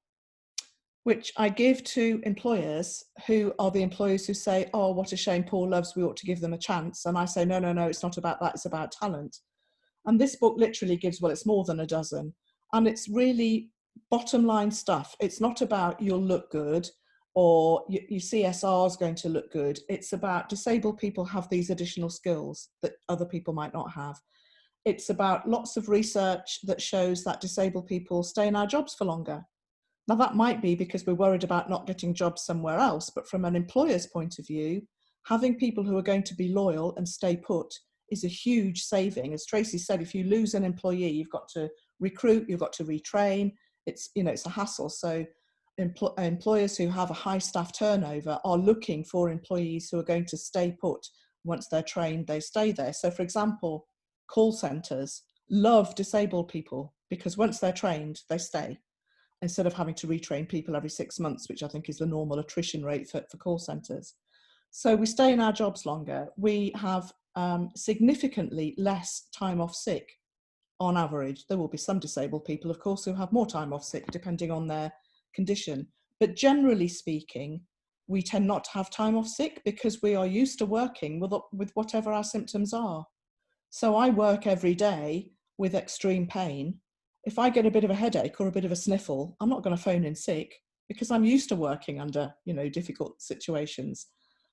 which I give to employers who are the employers who say, oh, what a shame, Paul loves, we ought to give them a chance. And I say, no, it's not about that, it's about talent. And this book literally gives, well, it's more than a dozen. And it's really bottom line stuff. It's not about you'll look good or your CSR is going to look good. It's about disabled people have these additional skills that other people might not have. It's about lots of research that shows that disabled people stay in our jobs for longer. Now that might be because we're worried about not getting jobs somewhere else, but from an employer's point of view, having people who are going to be loyal and stay put is a huge saving. As Tracy said, if you lose an employee, you've got to recruit, you've got to retrain. It's a hassle. So employers who have a high staff turnover are looking for employees who are going to stay put. Once they're trained, they stay there. So, for example, call centres love disabled people because once they're trained, they stay, instead of having to retrain people every 6 months, which I think is the normal attrition rate for call centres. So we stay in our jobs longer. We have significantly less time off sick on average. There will be some disabled people, of course, who have more time off sick depending on their condition. But generally speaking, we tend not to have time off sick because we are used to working with whatever our symptoms are. So I work every day with extreme pain. If I get a bit of a headache or a bit of a sniffle, I'm not going to phone in sick because I'm used to working under, difficult situations.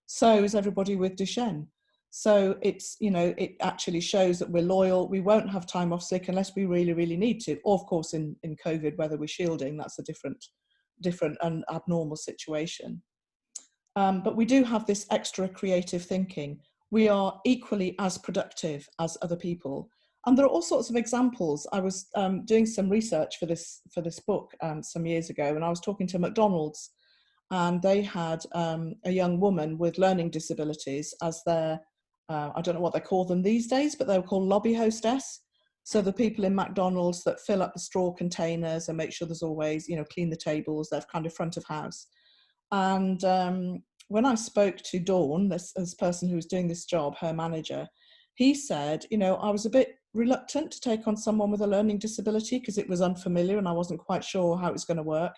So is everybody with Duchenne. So it's, it actually shows that we're loyal. We won't have time off sick unless we really, really need to. Or of course, in COVID, whether we're shielding, that's a different and abnormal situation. But we do have this extra creative thinking. We are equally as productive as other people. And there are all sorts of examples. I was doing some research for this book some years ago, and I was talking to McDonald's, and they had a young woman with learning disabilities as their, I don't know what they call them these days, but they were called lobby hostess. So the people in McDonald's that fill up the straw containers and make sure there's always, clean the tables, they're kind of front of house. And when I spoke to Dawn, this person who was doing this job, her manager, he said, I was a bit reluctant to take on someone with a learning disability because it was unfamiliar and I wasn't quite sure how it was going to work.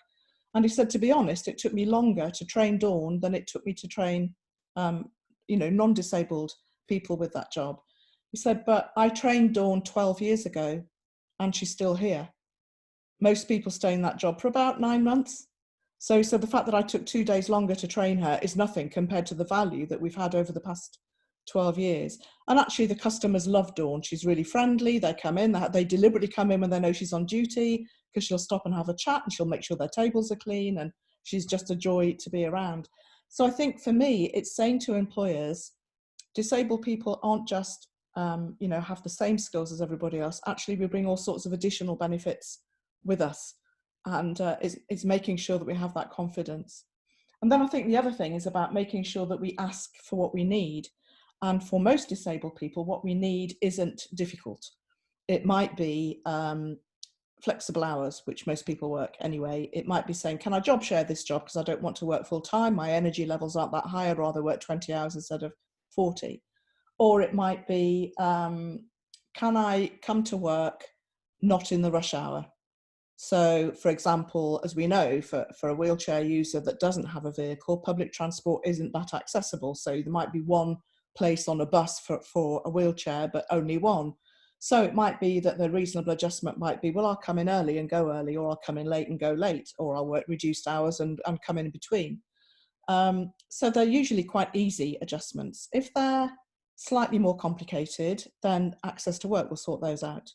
And he said, to be honest, it took me longer to train Dawn than it took me to train, non-disabled people with that job. He said, but I trained Dawn 12 years ago and she's still here. Most people stay in that job for about 9 months. So he said the fact that I took 2 days longer to train her is nothing compared to the value that we've had over the past 12 years. And actually the customers love Dawn. She's really friendly. They come in, they deliberately come in when they know she's on duty because she'll stop and have a chat and she'll make sure their tables are clean, and she's just a joy to be around. So I think for me, it's saying to employers, disabled people aren't just, have the same skills as everybody else. Actually, we bring all sorts of additional benefits with us. And it's making sure that we have that confidence. And then I think the other thing is about making sure that we ask for what we need. And for most disabled people, what we need isn't difficult. It might be flexible hours, which most people work anyway. It might be saying, can I job share this job because I don't want to work full time? My energy levels aren't that high. I'd rather work 20 hours instead of 40. Or it might be, can I come to work not in the rush hour? So, for example, as we know, for a wheelchair user that doesn't have a vehicle, public transport isn't that accessible. So there might be one place on a bus for a wheelchair, but only one. So it might be that the reasonable adjustment might be, well, I'll come in early and go early, or I'll come in late and go late, or I'll work reduced hours and come in between. So they're usually quite easy adjustments. If they're slightly more complicated, then access to work will sort those out.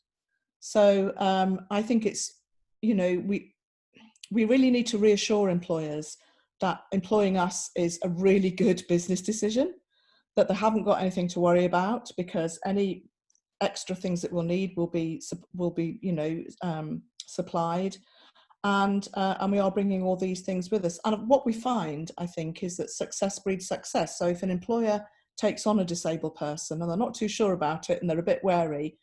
So I think it's, we really need to reassure employers that employing us is a really good business decision, that they haven't got anything to worry about because any extra things that we'll need will be supplied, and we are bringing all these things with us. And what we find, I think, is that success breeds success. So if an employer takes on a disabled person and they're not too sure about it and they're a bit wary,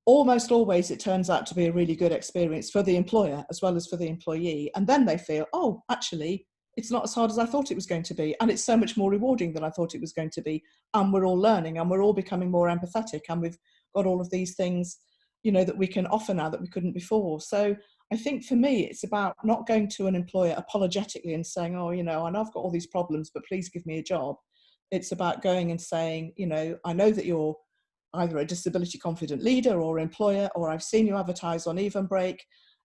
almost always it turns out to be a really good experience for the employer as well as for the employee. And then they feel, oh, actually, it's not as hard as I thought it was going to be. And it's so much more rewarding than I thought it was going to be. And we're all learning and we're all becoming more empathetic. And we've got all of these things, that we can offer now that we couldn't before. So I think for me, it's about not going to an employer apologetically and saying, oh, I know I've got all these problems, but please give me a job. It's about going and saying, I know that you're either a disability confident leader or employer, or I've seen you advertise on Evenbreak,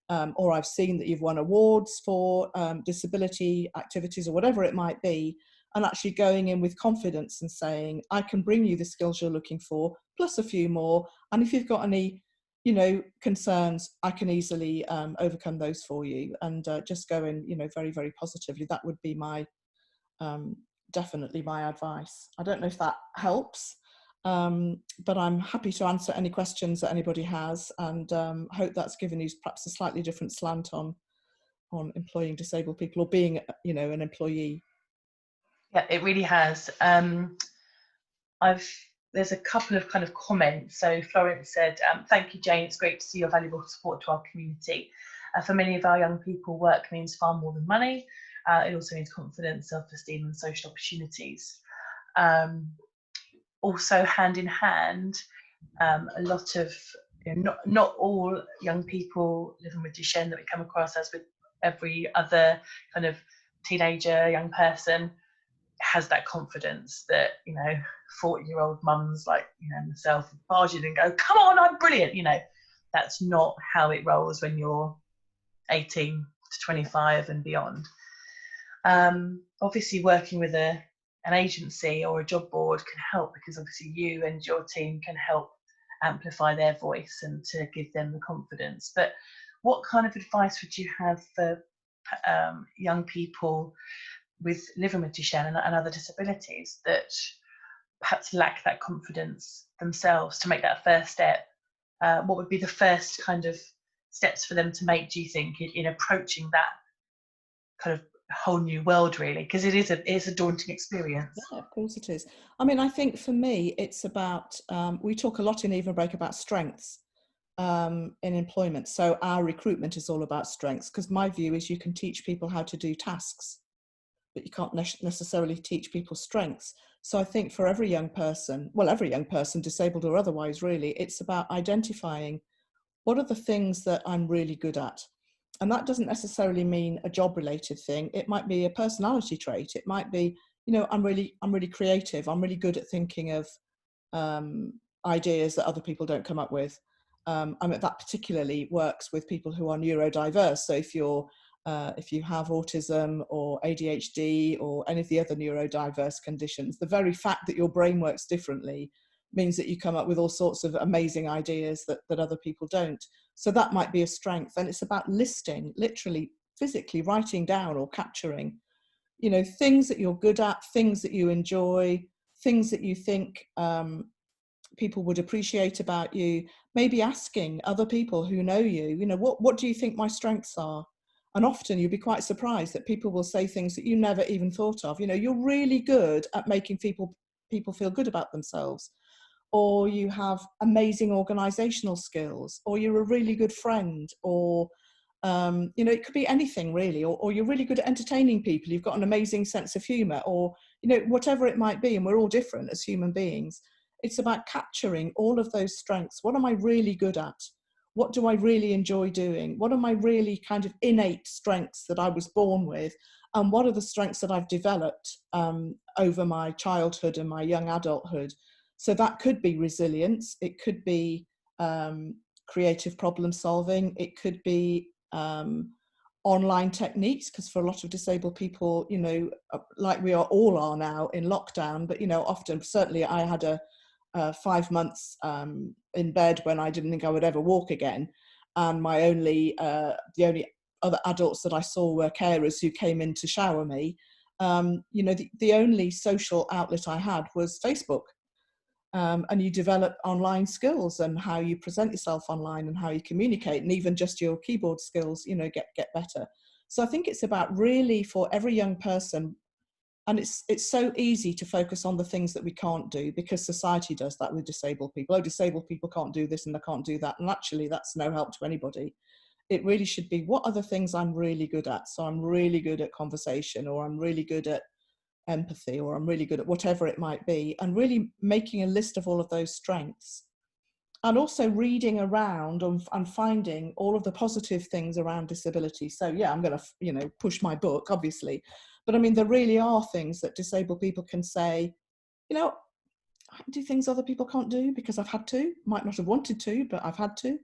or I've seen that you've won awards for disability activities or whatever it might be, and actually going in with confidence and saying, I can bring you the skills you're looking for, plus a few more. And if you've got any, concerns, I can easily overcome those for you, and just go in, very, very positively. That would be my, definitely my advice. I don't know if that helps. But I'm happy to answer any questions that anybody has, and hope that's given you perhaps a slightly different slant on employing disabled people or being, an employee. Yeah, it really has. There's a couple of kind of comments. So Florence said, thank you, Jane. It's great to see your valuable support to our community. For many of our young people, work means far more than money. It also means confidence, self-esteem and social opportunities. Also, hand in hand, a lot of, not all young people living with Duchenne that we come across, as with every other kind of teenager, young person, has that confidence that 40-year-old mums like myself barge in and go, come on, I'm brilliant. That's not how it rolls when you're 18 to 25 and beyond. Obviously working with an agency or a job board can help, because obviously you and your team can help amplify their voice and to give them the confidence. But what kind of advice would you have for young people with living with Duchenne and other disabilities that perhaps lack that confidence themselves to make that first step? What would be the first kind of steps for them to make, do you think, in approaching that kind of whole new world, really? Because it is a daunting experience. Yeah, of course it is. I mean, I think for me, it's about, we talk a lot in Evenbreak about strengths in employment. So our recruitment is all about strengths, because my view is you can teach people how to do tasks, but you can't necessarily teach people strengths. So I think for every young person, disabled or otherwise, really, it's about identifying what are the things that I'm really good at. And that doesn't necessarily mean a job-related thing. It might be a personality trait. It might be, I'm really creative. I'm really good at thinking of ideas that other people don't come up with. That particularly works with people who are neurodiverse. So if you have autism or ADHD or any of the other neurodiverse conditions, the very fact that your brain works differently means that you come up with all sorts of amazing ideas that other people don't. So that might be a strength. And it's about listing, literally, physically writing down or capturing, things that you're good at, things that you enjoy, things that you think people would appreciate about you. Maybe asking other people who know you, what do you think my strengths are? And often you'll be quite surprised that people will say things that you never even thought of. You're really good at making people feel good about themselves, or you have amazing organizational skills, or you're a really good friend, or it could be anything really, or you're really good at entertaining people, you've got an amazing sense of humor, or whatever it might be. And we're all different as human beings. It's about capturing all of those strengths. What am I really good at? What do I really enjoy doing? What are my really kind of innate strengths that I was born with? And what are the strengths that I've developed over my childhood and my young adulthood? So that could be resilience. It could be creative problem solving. It could be online techniques, because for a lot of disabled people, like we all are now in lockdown, but often, certainly I had 5 months in bed when I didn't think I would ever walk again, and the only other adults that I saw were carers who came in to shower me. The only social outlet I had was Facebook. And you develop online skills and how you present yourself online and how you communicate, and even just your keyboard skills, get better. So I think it's about really, for every young person, and it's so easy to focus on the things that we can't do, because society does that with disabled people. Oh, disabled people can't do this and they can't do that. And actually that's no help to anybody. It really should be, what are the things I'm really good at? So I'm really good at conversation, or I'm really good at empathy, or I'm really good at whatever it might be, and really making a list of all of those strengths. And also reading around and finding all of the positive things around disability. So yeah, I'm going to push my book, obviously, but I mean, there really are things that disabled people can say, I do things other people can't do because I've had to, might not have wanted to, but I've had to.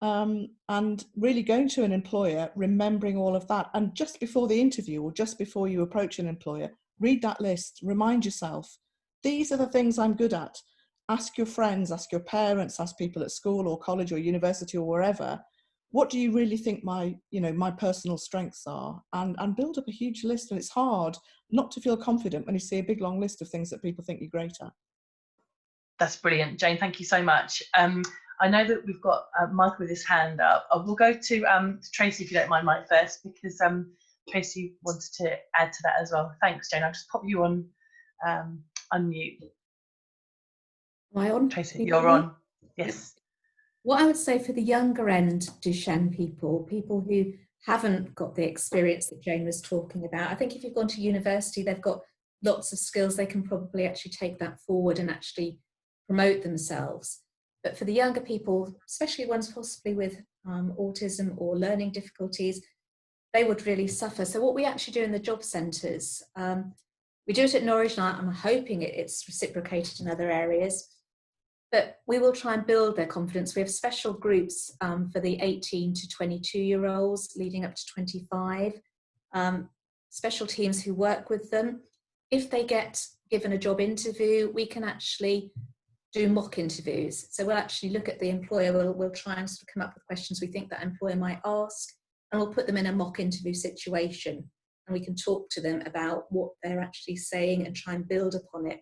And really going to an employer, remembering all of that, and just before the interview or just before you approach an employer, read that list, remind yourself, these are the things I'm good at. Ask your friends, ask your parents, ask people at school or college or university or wherever, what do you really think my personal strengths are? And build up a huge list. And it's hard not to feel confident when you see a big long list of things that people think you're great at. That's brilliant, Jane. Thank you so much. I know that we've got Michael with his hand up. We'll go to Tracy, if you don't mind, Mike, first, because Tracy wanted to add to that as well. Thanks, Jane. I'll just pop you on unmute. Am I on? Tracy, you're on. Yes. What I would say for the younger end Duchenne people who haven't got the experience that Jane was talking about, I think if you've gone to university, they've got lots of skills, they can probably actually take that forward and actually promote themselves. But for the younger people, especially ones possibly with autism or learning difficulties, they would really suffer. So what we actually do in the job centres, we do it at Norwich, and I'm hoping it's reciprocated in other areas, but we will try and build their confidence. We have special groups for the 18 to 22-year-olds leading up to 25, special teams who work with them. If they get given a job interview, we can actually do mock interviews. So we'll actually look at the employer, we'll try and sort of come up with questions we think that employer might ask, and we'll put them in a mock interview situation. And we can talk to them about what they're actually saying and try and build upon it.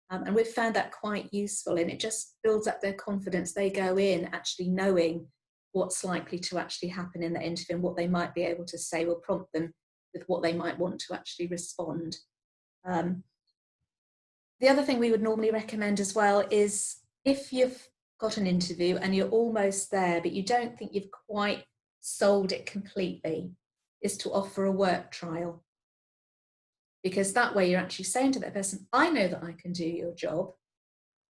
And we've found that quite useful, and it just builds up their confidence. They go in actually knowing what's likely to actually happen in the interview and what they might be able to say. Will prompt them with what they might want to actually respond. The other thing we would normally recommend as well is if you've got an interview and you're almost there, but you don't think you've quite sold it completely, is to offer a work trial. Because that way you're actually saying to that person, I know that I can do your job,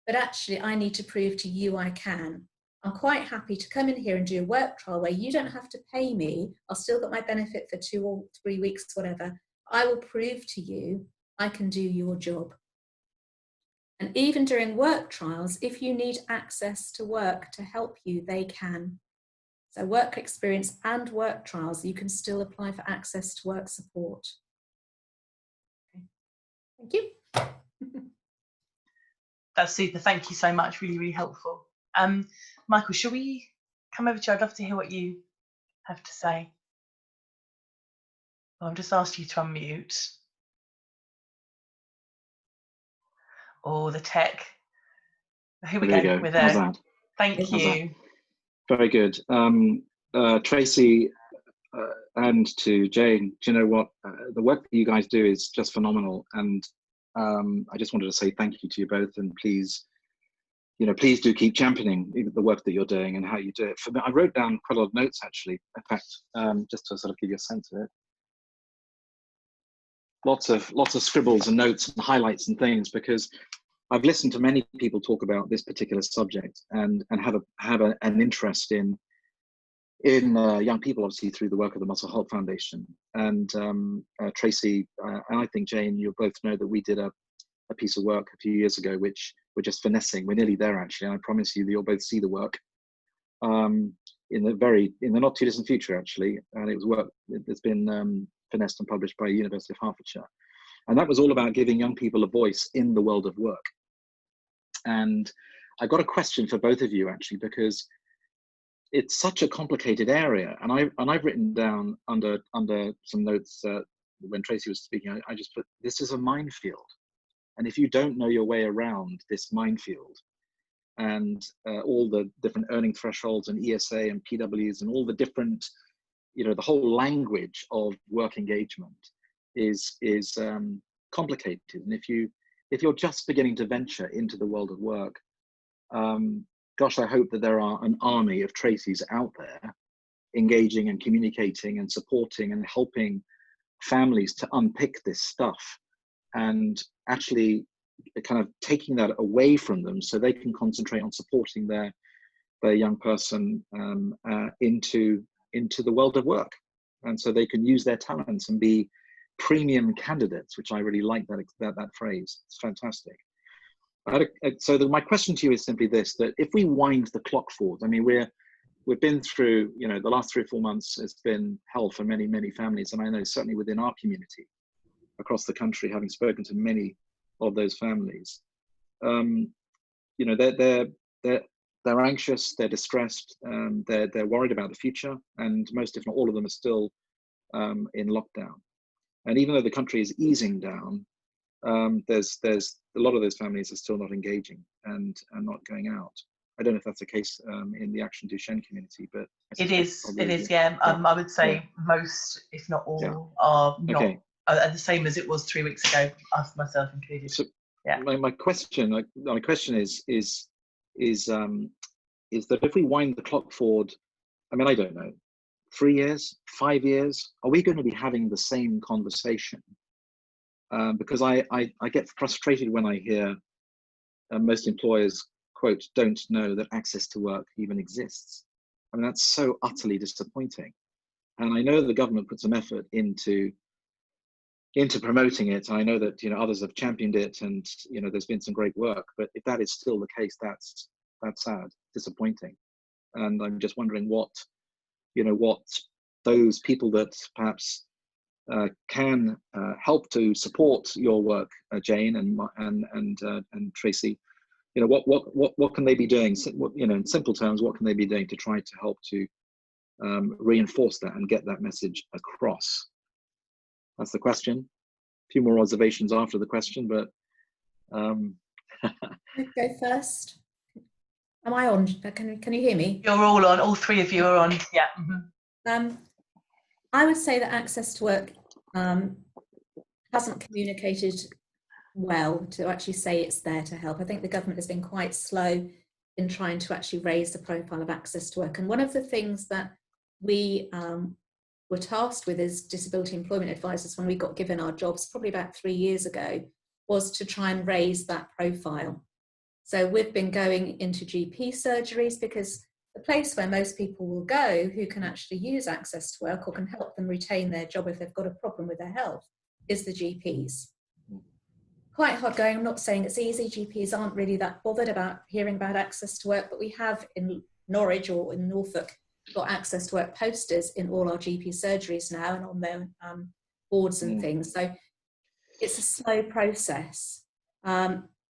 but actually I need to prove to you I can. I'm quite happy to come in here and do a work trial where you don't have to pay me. I'll still get my benefit for 2 or 3 weeks, whatever. I will prove to you I can do your job. And even during work trials, if you need access to work to help you, they can. So work experience and work trials, you can still apply for access to work support. Okay. Thank you. That's super. Thank you so much. Really, really helpful. Michael, shall we come over to you? I'd love to hear what you have to say. Well, I've just asked you to unmute. Oh, the tech. Here we There go. you go. We're How's there. that? Thank How's you. that? Very good. Tracy and to Jane, do you know what? The work that you guys do is just phenomenal. And I just wanted to say thank you to you both, and please, please do keep championing the work that you're doing and how you do it. For me, I wrote down quite a lot of notes, actually, in fact, just to sort of give you a sense of it. Lots of scribbles and notes and highlights and things, because I've listened to many people talk about this particular subject and have an interest in young people, obviously through the work of the Muscle Health Foundation. And Tracy and I think Jane, you both know that we did a piece of work a few years ago, which we're just finessing. We're nearly there, actually. And I promise you that you'll both see the work in the not too distant future, actually. And it was work that's been finessed and published by the University of Hertfordshire. And that was all about giving young people a voice in the world of work. And I got a question for both of you, actually, because it's such a complicated area. And I've written down under some notes when Tracy was speaking, I just put, this is a minefield. And if you don't know your way around this minefield and all the different earning thresholds and ESA and PWs and all the different, the whole language of work engagement is complicated. And if you're just beginning to venture into the world of work, gosh, I hope that there are an army of Tracys out there engaging and communicating and supporting and helping families to unpick this stuff and actually kind of taking that away from them so they can concentrate on supporting their young person into the world of work. And so they can use their talents and be premium candidates, which I really like that phrase. It's fantastic. My question to you is simply this, that if we wind the clock forward, I mean, we've been through, the last 3 or 4 months, it's been hell for many, many families. And I know certainly within our community across the country, having spoken to many of those families, they're anxious, they're distressed, they're worried about the future, and most, if not all of them, are still in lockdown. And even though the country is easing down, there's a lot of those families are still not engaging and not going out. I don't know if that's the case in the Action Duchenne community, but It is, yeah. I would say most, if not all, are not are the same as it was 3 weeks ago, us, myself included. So my question is that if we wind the clock forward, I mean, I don't know, 3 years, 5 years, are we going to be having the same conversation? Because I get frustrated when I hear most employers, quote, don't know that access to work even exists. I mean, that's so utterly disappointing. And I know the government put some effort into promoting it. I know that, you know, others have championed it, and, you know, there's been some great work. But if that is still the case, that's sad, disappointing. And I'm just wondering what those people that perhaps can help to support your work, Jane and Tracy, you know, what can they be doing? You know, in simple terms, what can they be doing to try to help to reinforce that and get that message across? That's the question. A few more observations after the question, but Go first. Am I on? Can you hear me? You're all on. All three of you are on. Yeah. Mm-hmm. I would say that access to work hasn't communicated well to actually say it's there to help. I think the government has been quite slow in trying to actually raise the profile of access to work. And one of the things that we were tasked with as disability employment advisors when we got given our jobs probably about 3 years ago was to try and raise that profile. So we've been going into GP surgeries because the place where most people will go who can actually use access to work or can help them retain their job if they've got a problem with their health is the GPs. Quite hard going. I'm not saying it's easy. GPs aren't really that bothered about hearing about access to work, but we have in Norwich or in Norfolk got access to work posters in all our GP surgeries now and on their boards and things. So it's a slow process.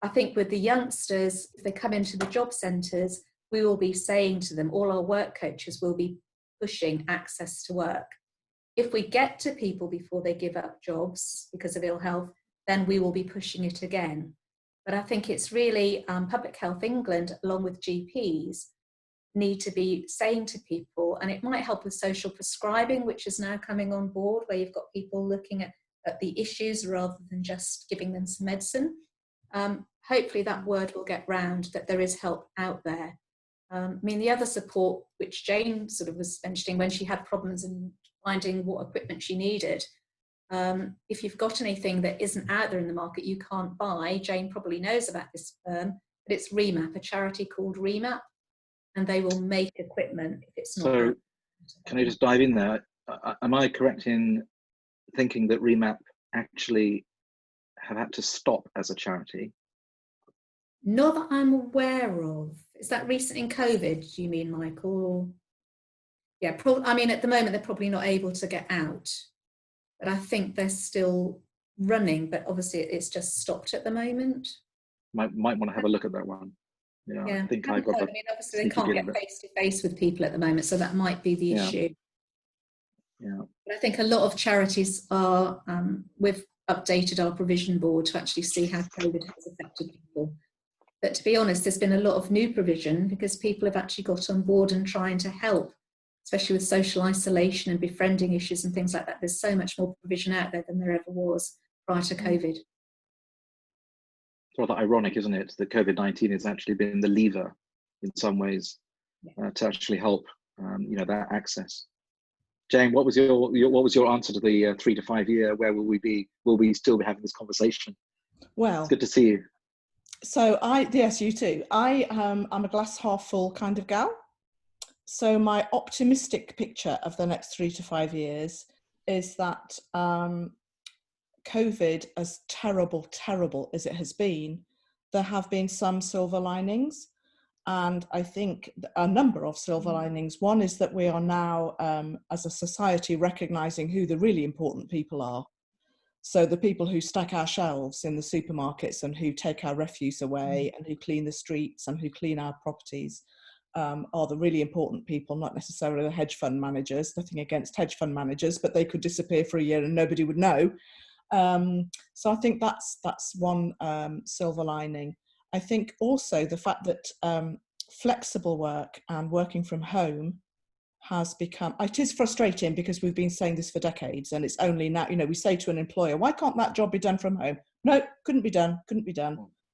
I think with the youngsters, if they come into the job centres, we will be saying to them, all our work coaches will be pushing access to work. If we get to people before they give up jobs because of ill health, then we will be pushing it again. But I think it's really Public Health England, along with GPs, need to be saying to people, and it might help with social prescribing, which is now coming on board, where you've got people looking at the issues rather than just giving them some medicine. Hopefully that word will get round that there is help out there. I mean, the other support, which Jane sort of was mentioning when she had problems in finding what equipment she needed, if you've got anything that isn't out there in the market you can't buy, Jane probably knows about this firm, but it's Remap, a charity called Remap, and they will make equipment if it's not. So can I just dive in there? Am I correct in thinking that Remap actually have had to stop as a charity? Not that I'm aware of. Is that recent in COVID, do you mean, Michael? Yeah, I mean, at the moment, they're probably not able to get out, but I think they're still running, but obviously it's just stopped at the moment. Might want to have a look at that one. Yeah, I think I got. I mean, obviously they can't get face to face with people at the moment, so that might be the issue. Yeah. But I think a lot of charities are, we've updated our provision board to actually see how COVID has affected people. But to be honest, there's been a lot of new provision because people have actually got on board and trying to help, especially with social isolation and befriending issues and things like that. There's so much more provision out there than there ever was prior to COVID. It's rather ironic, isn't it, that COVID-19 has actually been the lever in some ways to actually help, that access. Jane, what was your answer to the 3 to 5 year? Where will we be? Will we still be having this conversation? Well, it's good to see you. So yes, you too. I'm a glass half full kind of gal. So my optimistic picture of the next 3 to 5 years is that COVID, as terrible as it has been, there have been some silver linings. And I think a number of silver linings. One is that we are now, as a society, recognising who the really important people are. So the people who stack our shelves in the supermarkets and who take our refuse away and who clean the streets and who clean our properties are the really important people, not necessarily the hedge fund managers. Nothing against hedge fund managers, but they could disappear for a year and nobody would know. So I think that's one silver lining. I think also the fact that flexible work and working from home has become, it is frustrating because we've been saying this for decades, and it's only now, you know, we say to an employer, why can't that job be done from home? No, couldn't be done.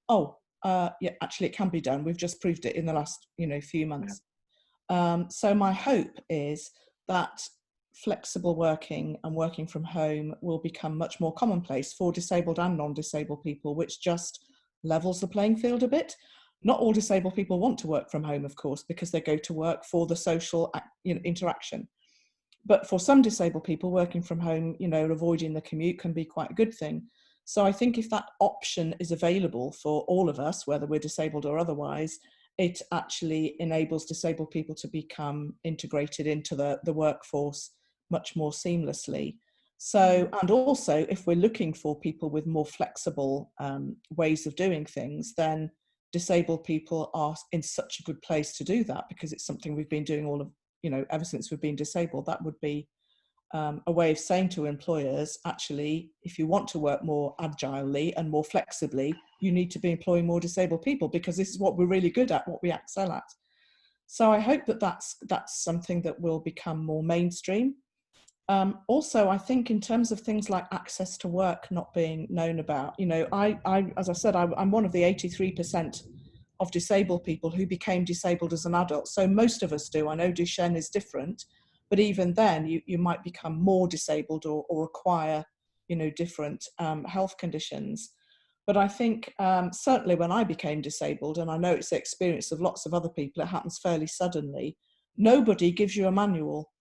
Oh, yeah, actually it can be done. We've just proved it in the last, you know, few months. So my hope is that flexible working and working from home will become much more commonplace for disabled and non-disabled people, which just levels the playing field a bit. Not all disabled people want to work from home, of course, because they go to work for the social, you know, interaction. But for some disabled people, working from home, you know, avoiding the commute can be quite a good thing. So I think if that option is available for all of us, whether we're disabled or otherwise, it actually enables disabled people to become integrated into the workforce much more seamlessly. So, and also if we're looking for people with more flexible ways of doing things, then disabled people are in such a good place to do that, because it's something we've been doing all of, you know, ever since we've been disabled. That would be a way of saying to employers, actually, if you want to work more agilely and more flexibly, you need to be employing more disabled people, because this is what we're really good at, what we excel at. So I hope that that's something that will become more mainstream. Also, I think in terms of things like access to work not being known about, you know, I as I said, I'm one of the 83% of disabled people who became disabled as an adult. So most of us do. I know Duchenne is different, but even then you might become more disabled or acquire, you know, different health conditions. But I think certainly when I became disabled, and I know it's the experience of lots of other people, it happens fairly suddenly, nobody gives you a manual.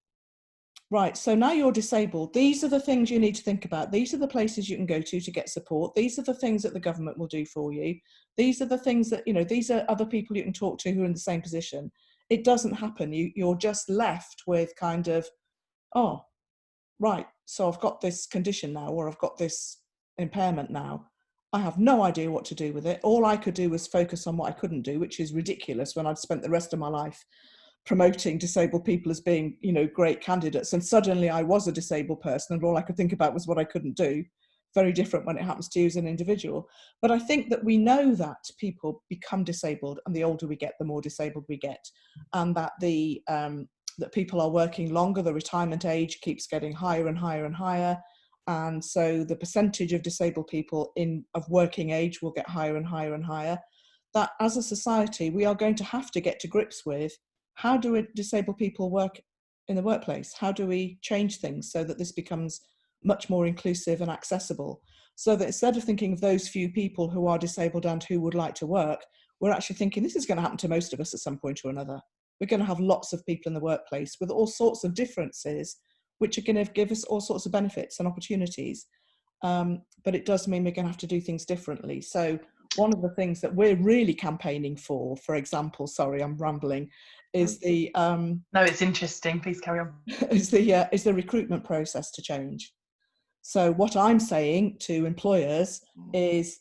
Right, so now you're disabled. These are the things you need to think about. These are the places you can go to get support. These are the things that the government will do for you. These are the things that, you know, these are other people you can talk to who are in the same position. It doesn't happen. You're just left with kind of, oh, right, so I've got this condition now, or I've got this impairment now. I have no idea what to do with it. All I could do was focus on what I couldn't do, which is ridiculous when I'd spent the rest of my life promoting disabled people as being, you know, great candidates, and suddenly I was a disabled person and all I could think about was what I couldn't do. Very different when it happens to you as an individual. But I think that we know that people become disabled, and the older we get, the more disabled we get, and that that people are working longer. The retirement age keeps getting higher and higher and higher, and so the percentage of disabled people of working age will get higher and higher and higher. That as a society we are going to have to get to grips with, how do disabled people work in the workplace? How do we change things so that this becomes much more inclusive and accessible? So that instead of thinking of those few people who are disabled and who would like to work, we're actually thinking this is going to happen to most of us at some point or another. We're going to have lots of people in the workplace with all sorts of differences, which are going to give us all sorts of benefits and opportunities. But it does mean we're going to have to do things differently. So one of the things that we're really campaigning for example, sorry, I'm rambling, is the no, it's interesting, please carry on. is the recruitment process to change. So what I'm saying to employers is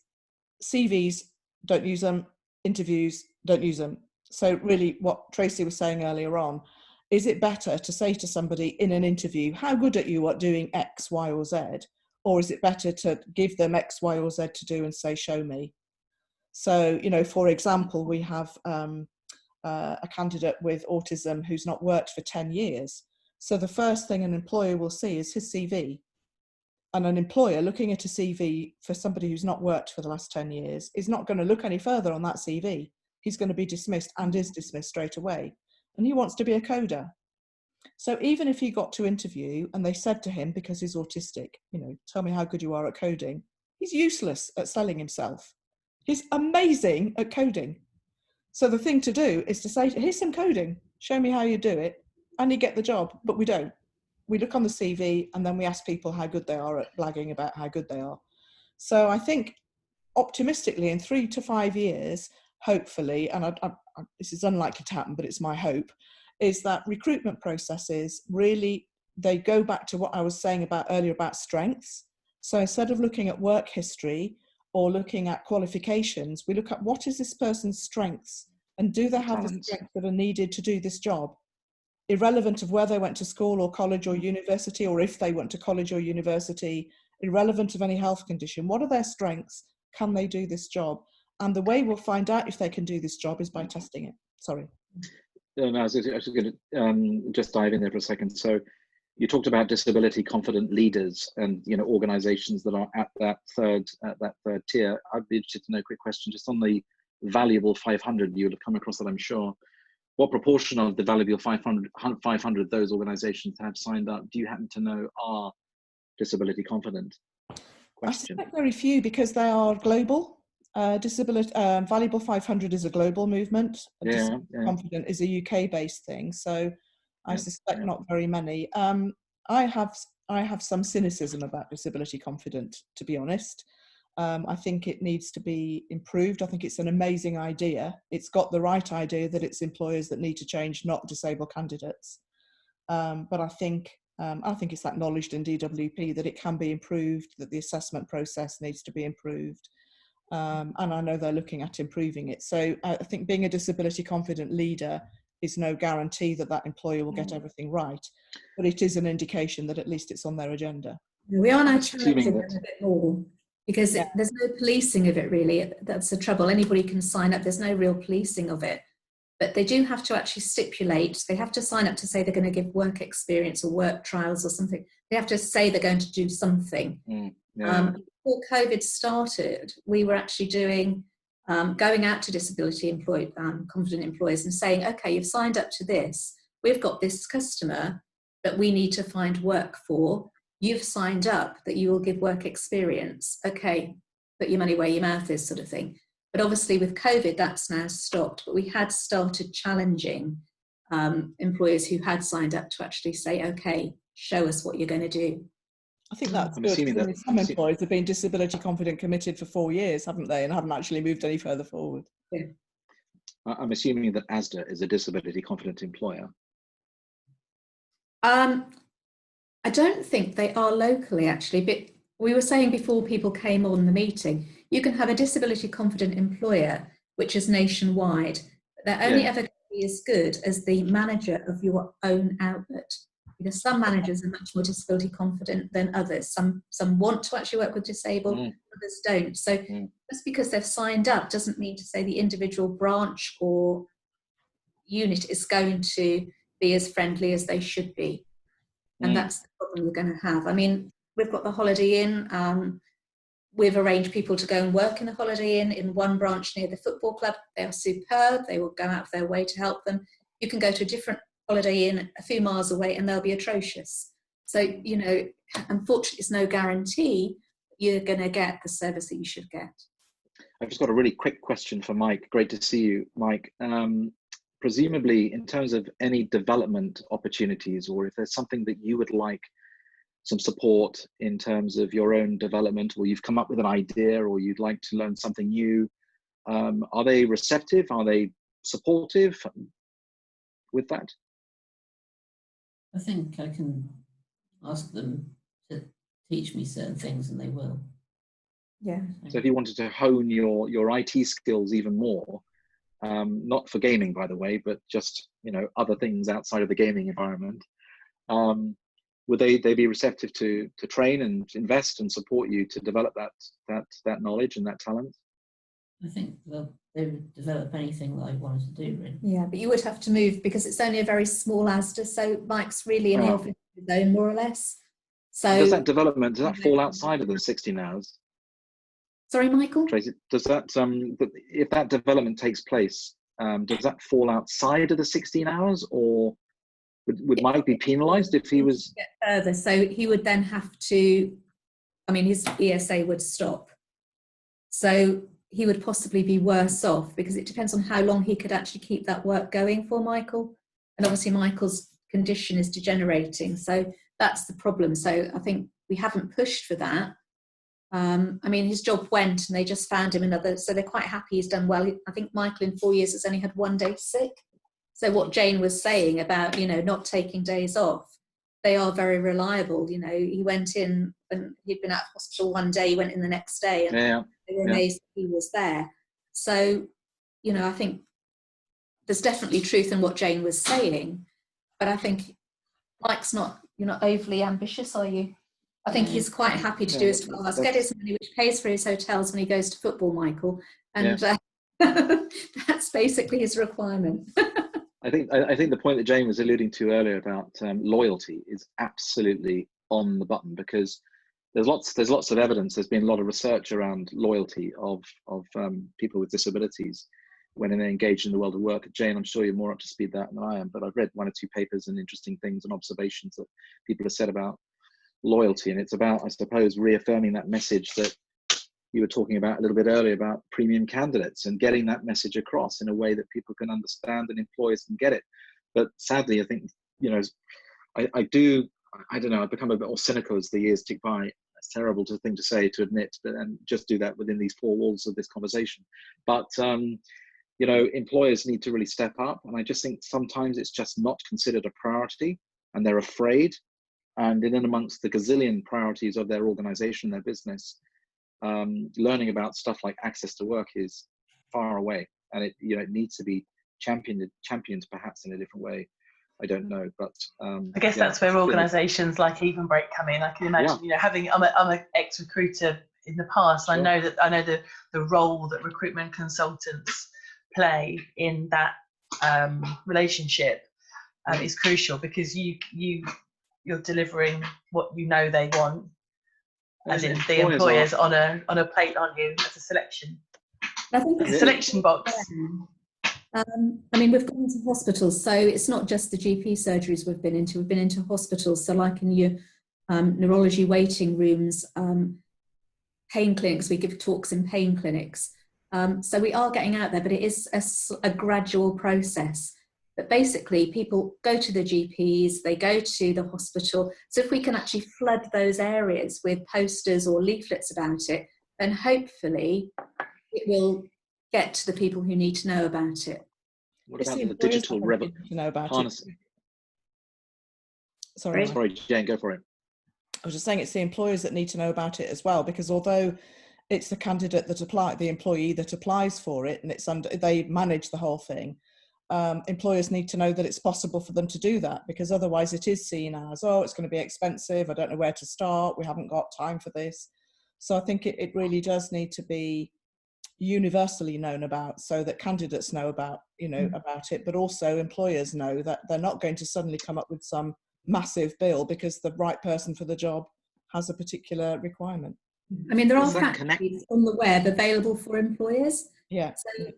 CVs, don't use them, interviews, don't use them. So really what Tracy was saying earlier on, is it better to say to somebody in an interview, how good are you at doing X, Y or Z? Or is it better to give them X, Y or Z to do and say, show me? So, you know, for example, we have a candidate with autism who's not worked for 10 years. So the first thing an employer will see is his CV. And an employer looking at a CV for somebody who's not worked for the last 10 years is not going to look any further on that CV. He's going to be dismissed and is dismissed straight away. And he wants to be a coder. So even if he got to interview and they said to him, because he's autistic, you know, tell me how good you are at coding, he's useless at selling himself. He's amazing at coding. So the thing to do is to say, here's some coding, show me how you do it, and you get the job. But we don't. We look on the CV and then we ask people how good they are at blagging about how good they are. So I think optimistically in 3 to 5 years, hopefully, and this is unlikely to happen, but it's my hope, is that recruitment processes really, they go back to what I was saying about earlier about strengths. So instead of looking at work history or looking at qualifications, we look at what is this person's strengths and do they have the strengths that are needed to do this job? Irrelevant of where they went to school or college or university, or if they went to college or university, irrelevant of any health condition, what are their strengths? Can they do this job? And the way we'll find out if they can do this job is by testing it. Sorry. No, I was going to just dive in there for a second. So you talked about disability confident leaders and, you know, organizations that are at that third tier. I'd be interested to know, a quick question, just on the valuable 500, you would have come across that, I'm sure. What proportion of the valuable 500 those organizations have signed up, do you happen to know, are disability confident? Question. I suspect very few, because they are global. Disability Valuable 500 is a global movement. Confident is a UK-based thing, so I suspect not very many. I have some cynicism about disability confident, to be honest. I think it needs to be improved. I think it's an amazing idea. It's got the right idea that it's employers that need to change, not disabled candidates. But I think it's acknowledged in DWP that it can be improved, that the assessment process needs to be improved. And I know they're looking at improving it. So I think being a disability confident leader is no guarantee that that employer will get everything right, but it is an indication that at least it's on their agenda. We are now challenging them a bit more, because there's no policing of it, really. That's the trouble. Anybody can sign up. There's no real policing of it. But they do have to actually stipulate, they have to sign up to say they're going to give work experience or work trials or something. They have to say they're going to do something. Before COVID started, we were actually doing, going out to disability confident employers and saying, okay, you've signed up to this. We've got this customer that we need to find work for. You've signed up that you will give work experience. Okay, put your money where your mouth is, sort of thing. But obviously with COVID, that's now stopped. But we had started challenging employers who had signed up to actually say, okay, show us what you're going to do. I think that's good. Some employers have been disability confident committed for 4 years, haven't they, and haven't actually moved any further forward. Yeah. I'm assuming that ASDA is a disability confident employer. I don't think they are locally, actually, but we were saying before people came on the meeting, you can have a disability confident employer, which is nationwide, but they're only ever going to be as good as the manager of your own outlet. Because some managers are much more disability confident than others. Some want to actually work with disabled, others don't. So just because they've signed up doesn't mean to say the individual branch or unit is going to be as friendly as they should be. And that's the problem we're going to have. I mean, we've got the Holiday Inn. We've arranged people to go and work in the Holiday Inn in one branch near the football club. They are superb. They will go out of their way to help them. You can go to a different Holiday Inn a few miles away and they'll be atrocious. So, you know, unfortunately, it's no guarantee you're going to get the service that you should get. I've just got a really quick question for Mike. Great to see you, Mike. Presumably, in terms of any development opportunities, or if there's something that you would like some support in terms of your own development, or you've come up with an idea, or you'd like to learn something new, are they receptive? Are they supportive with that? I think I can ask them to teach me certain things, and they will. Yeah. So if you wanted to hone your IT skills even more, not for gaming, by the way, but just, you know, other things outside of the gaming environment, would they be receptive to train and invest and support you to develop that knowledge and that talent? I think they would develop anything that I wanted to do, really. Yeah, but you would have to move because it's only a very small ASDA, so Mike's really in the office of his own, more or less. So does that fall outside of the 16 hours? Sorry, Michael? Tracy, does that, if that development takes place, does that fall outside of the 16 hours, or would Mike be penalised if he was... Get further, so he would then have to, I mean, his ESA would stop. So he would possibly be worse off, because it depends on how long he could actually keep that work going for Michael. And obviously Michael's condition is degenerating, so that's the problem. So I think we haven't pushed for that. I mean, his job went and they just found him another, so they're quite happy he's done well. I think Michael in 4 years has only had 1 day sick. So what Jane was saying about, you know, not taking days off, they are very reliable. You know, he went in and he'd been out of hospital 1 day, he went in the next day, and they were amazed that he was there. So, you know, I think there's definitely truth in what Jane was saying, but I think Mike's not, you're not overly ambitious, are you? I think he's quite happy to do his 12 hours, get his money, which pays for his hotels when he goes to football, Michael. And That's basically his requirement. I think the point that Jane was alluding to earlier about loyalty is absolutely on the button, because there's lots of evidence. There's been a lot of research around loyalty of people with disabilities when they engage in the world of work. Jane, I'm sure you're more up to speed than I am, but I've read one or two papers and interesting things and observations that people have said about loyalty, and it's about, I suppose, reaffirming that message that you were talking about a little bit earlier about premium candidates, and getting that message across in a way that people can understand and employers can get it. But sadly, I think, you know, I don't know, I've become a bit more cynical as the years tick by. It's a terrible thing to say, to admit, but and just do that within these four walls of this conversation. But you know, employers need to really step up, and I just think sometimes it's just not considered a priority, and they're afraid. And in and amongst the gazillion priorities of their organization, their business, learning about stuff like access to work is far away, and it, you know, it needs to be championed perhaps in a different way. I don't know, but I guess that's where organisations like Evenbreak come in. I can imagine, you know, I'm an ex-recruiter in the past. Sure. I know the role that recruitment consultants play in that relationship is crucial, because you're delivering what you know they want, as in the employers on a plate, aren't you? As a selection. I think it's a selection box. I mean, we've gone to hospitals, so it's not just the GP surgeries we've been into. We've been into hospitals, so like in your neurology waiting rooms, pain clinics. We give talks in pain clinics. So we are getting out there, but it is a gradual process. But basically, people go to the GPs, they go to the hospital. So if we can actually flood those areas with posters or leaflets about it, then hopefully it will get to the people who need to know about it. What about the digital harnessing? Sorry, Jane, go for it. I was just saying, it's the employers that need to know about it as well, because although it's the candidate that the employee that applies for it, and it's they manage the whole thing. Employers need to know that it's possible for them to do that, because otherwise it is seen as, oh, it's going to be expensive, I don't know where to start, we haven't got time for this. So I think it really does need to be universally known about, so that candidates know about, you know, about it, but also employers know that they're not going to suddenly come up with some massive bill because the right person for the job has a particular requirement. I mean, there are fact sheets on the web available for employers. Yeah. So,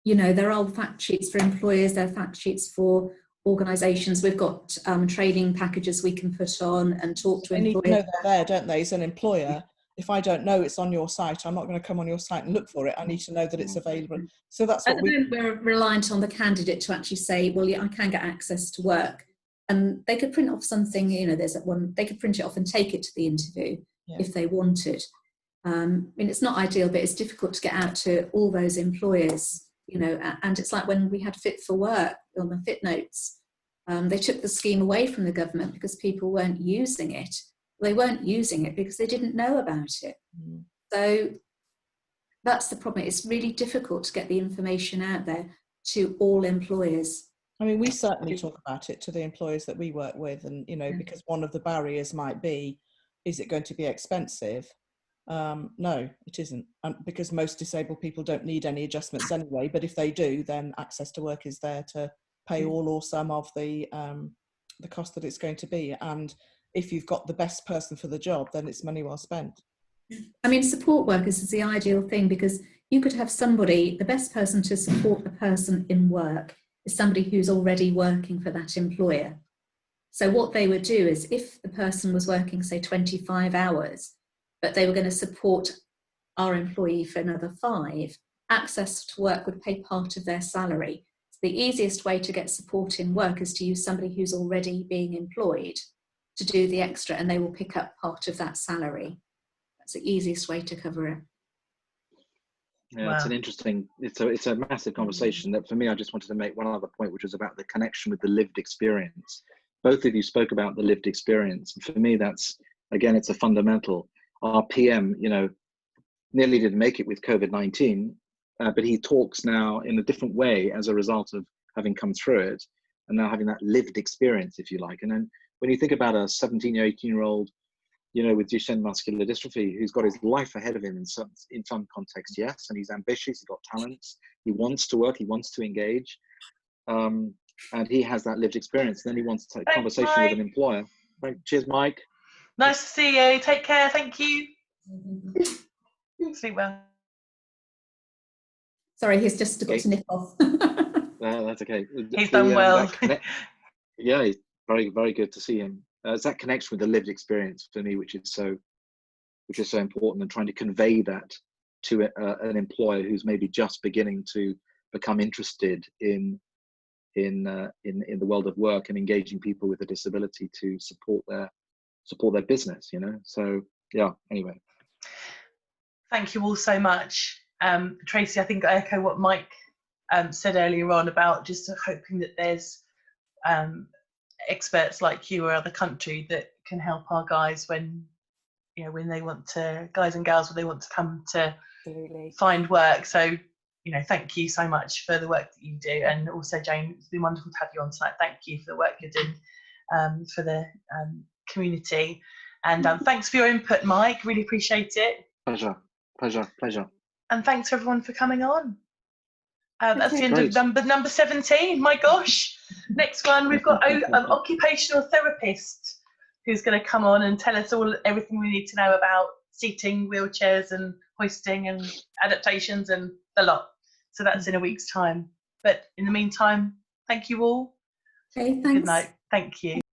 you know, there are fact sheets for employers, there are fact sheets for organisations. We've got training packages we can put on and talk to employers. They need to know they're there, don't they? As an employer, if I don't know it's on your site, I'm not going to come on your site and look for it. I need to know that it's available. So that's what we're reliant on the candidate to actually say, well, yeah, I can get access to work. And they could print off something, you know, they could print it off and take it to the interview if they wanted. I mean, it's not ideal, but it's difficult to get out to all those employers, you know, and it's like when we had Fit for Work on the Fit Notes, they took the scheme away from the government because people weren't using it. They weren't using it because they didn't know about it. So that's the problem. It's really difficult to get the information out there to all employers. I mean, we certainly talk about it to the employers that we work with, and, you know, because one of the barriers might be, is it going to be expensive? No, it isn't, because most disabled people don't need any adjustments anyway, but if they do, then access to work is there to pay all or some of the cost that it's going to be. And if you've got the best person for the job, then it's money well spent. I mean, support workers is the ideal thing, because you could have somebody, the best person to support a person in work is somebody who's already working for that employer. So what they would do is, if the person was working, say, 25 hours, but they were going to support our employee for another 5, access to work would pay part of their salary. So the easiest way to get support in work is to use somebody who's already being employed to do the extra, and they will pick up part of that salary. That's the easiest way to cover it. Yeah, It's an interesting, it's a massive conversation that for me, I just wanted to make one other point, which was about the connection with the lived experience. Both of you spoke about the lived experience. And for me, that's, again, it's a fundamental. Our PM, you know, nearly didn't make it with COVID-19, but he talks now in a different way as a result of having come through it and now having that lived experience, if you like. And then when you think about a 17 or 18-year-old with Duchenne muscular dystrophy, who's got his life ahead of him in some context, yes, and he's ambitious, he's got talents, he wants to work, he wants to engage, and he has that lived experience. Then he wants to take a conversation Mike. with an employer. Cheers, Mike. Nice to see you. Take care. Thank you. Sleep well. Sorry, he's just got to nip off. That's okay. He's done well. Yeah, he's very, very good to see him. It's that connection with the lived experience for me, which is so important, and trying to convey that to an employer who's maybe just beginning to become interested in the world of work and engaging people with a disability to support their business. So yeah. Anyway, thank you all so much. Tracy, I think I echo what Mike said earlier on about just hoping that there's experts like you or other country that can help our guys when they want to, guys and gals, when they want to come to find work. So thank you so much for the work that you do, and also Jane, it's been wonderful to have you on tonight. Thank you for the work you're doing for the community, and thanks for your input, Mike. Really appreciate it. Pleasure. And thanks everyone for coming on. That's the end Great. of number 17. My gosh. Next one, we've got an occupational therapist who's going to come on and tell us everything we need to know about seating, wheelchairs and hoisting and adaptations and the lot. So that's in a week's time. But in the meantime, thank you all. Okay, thanks. Good night. Thank you.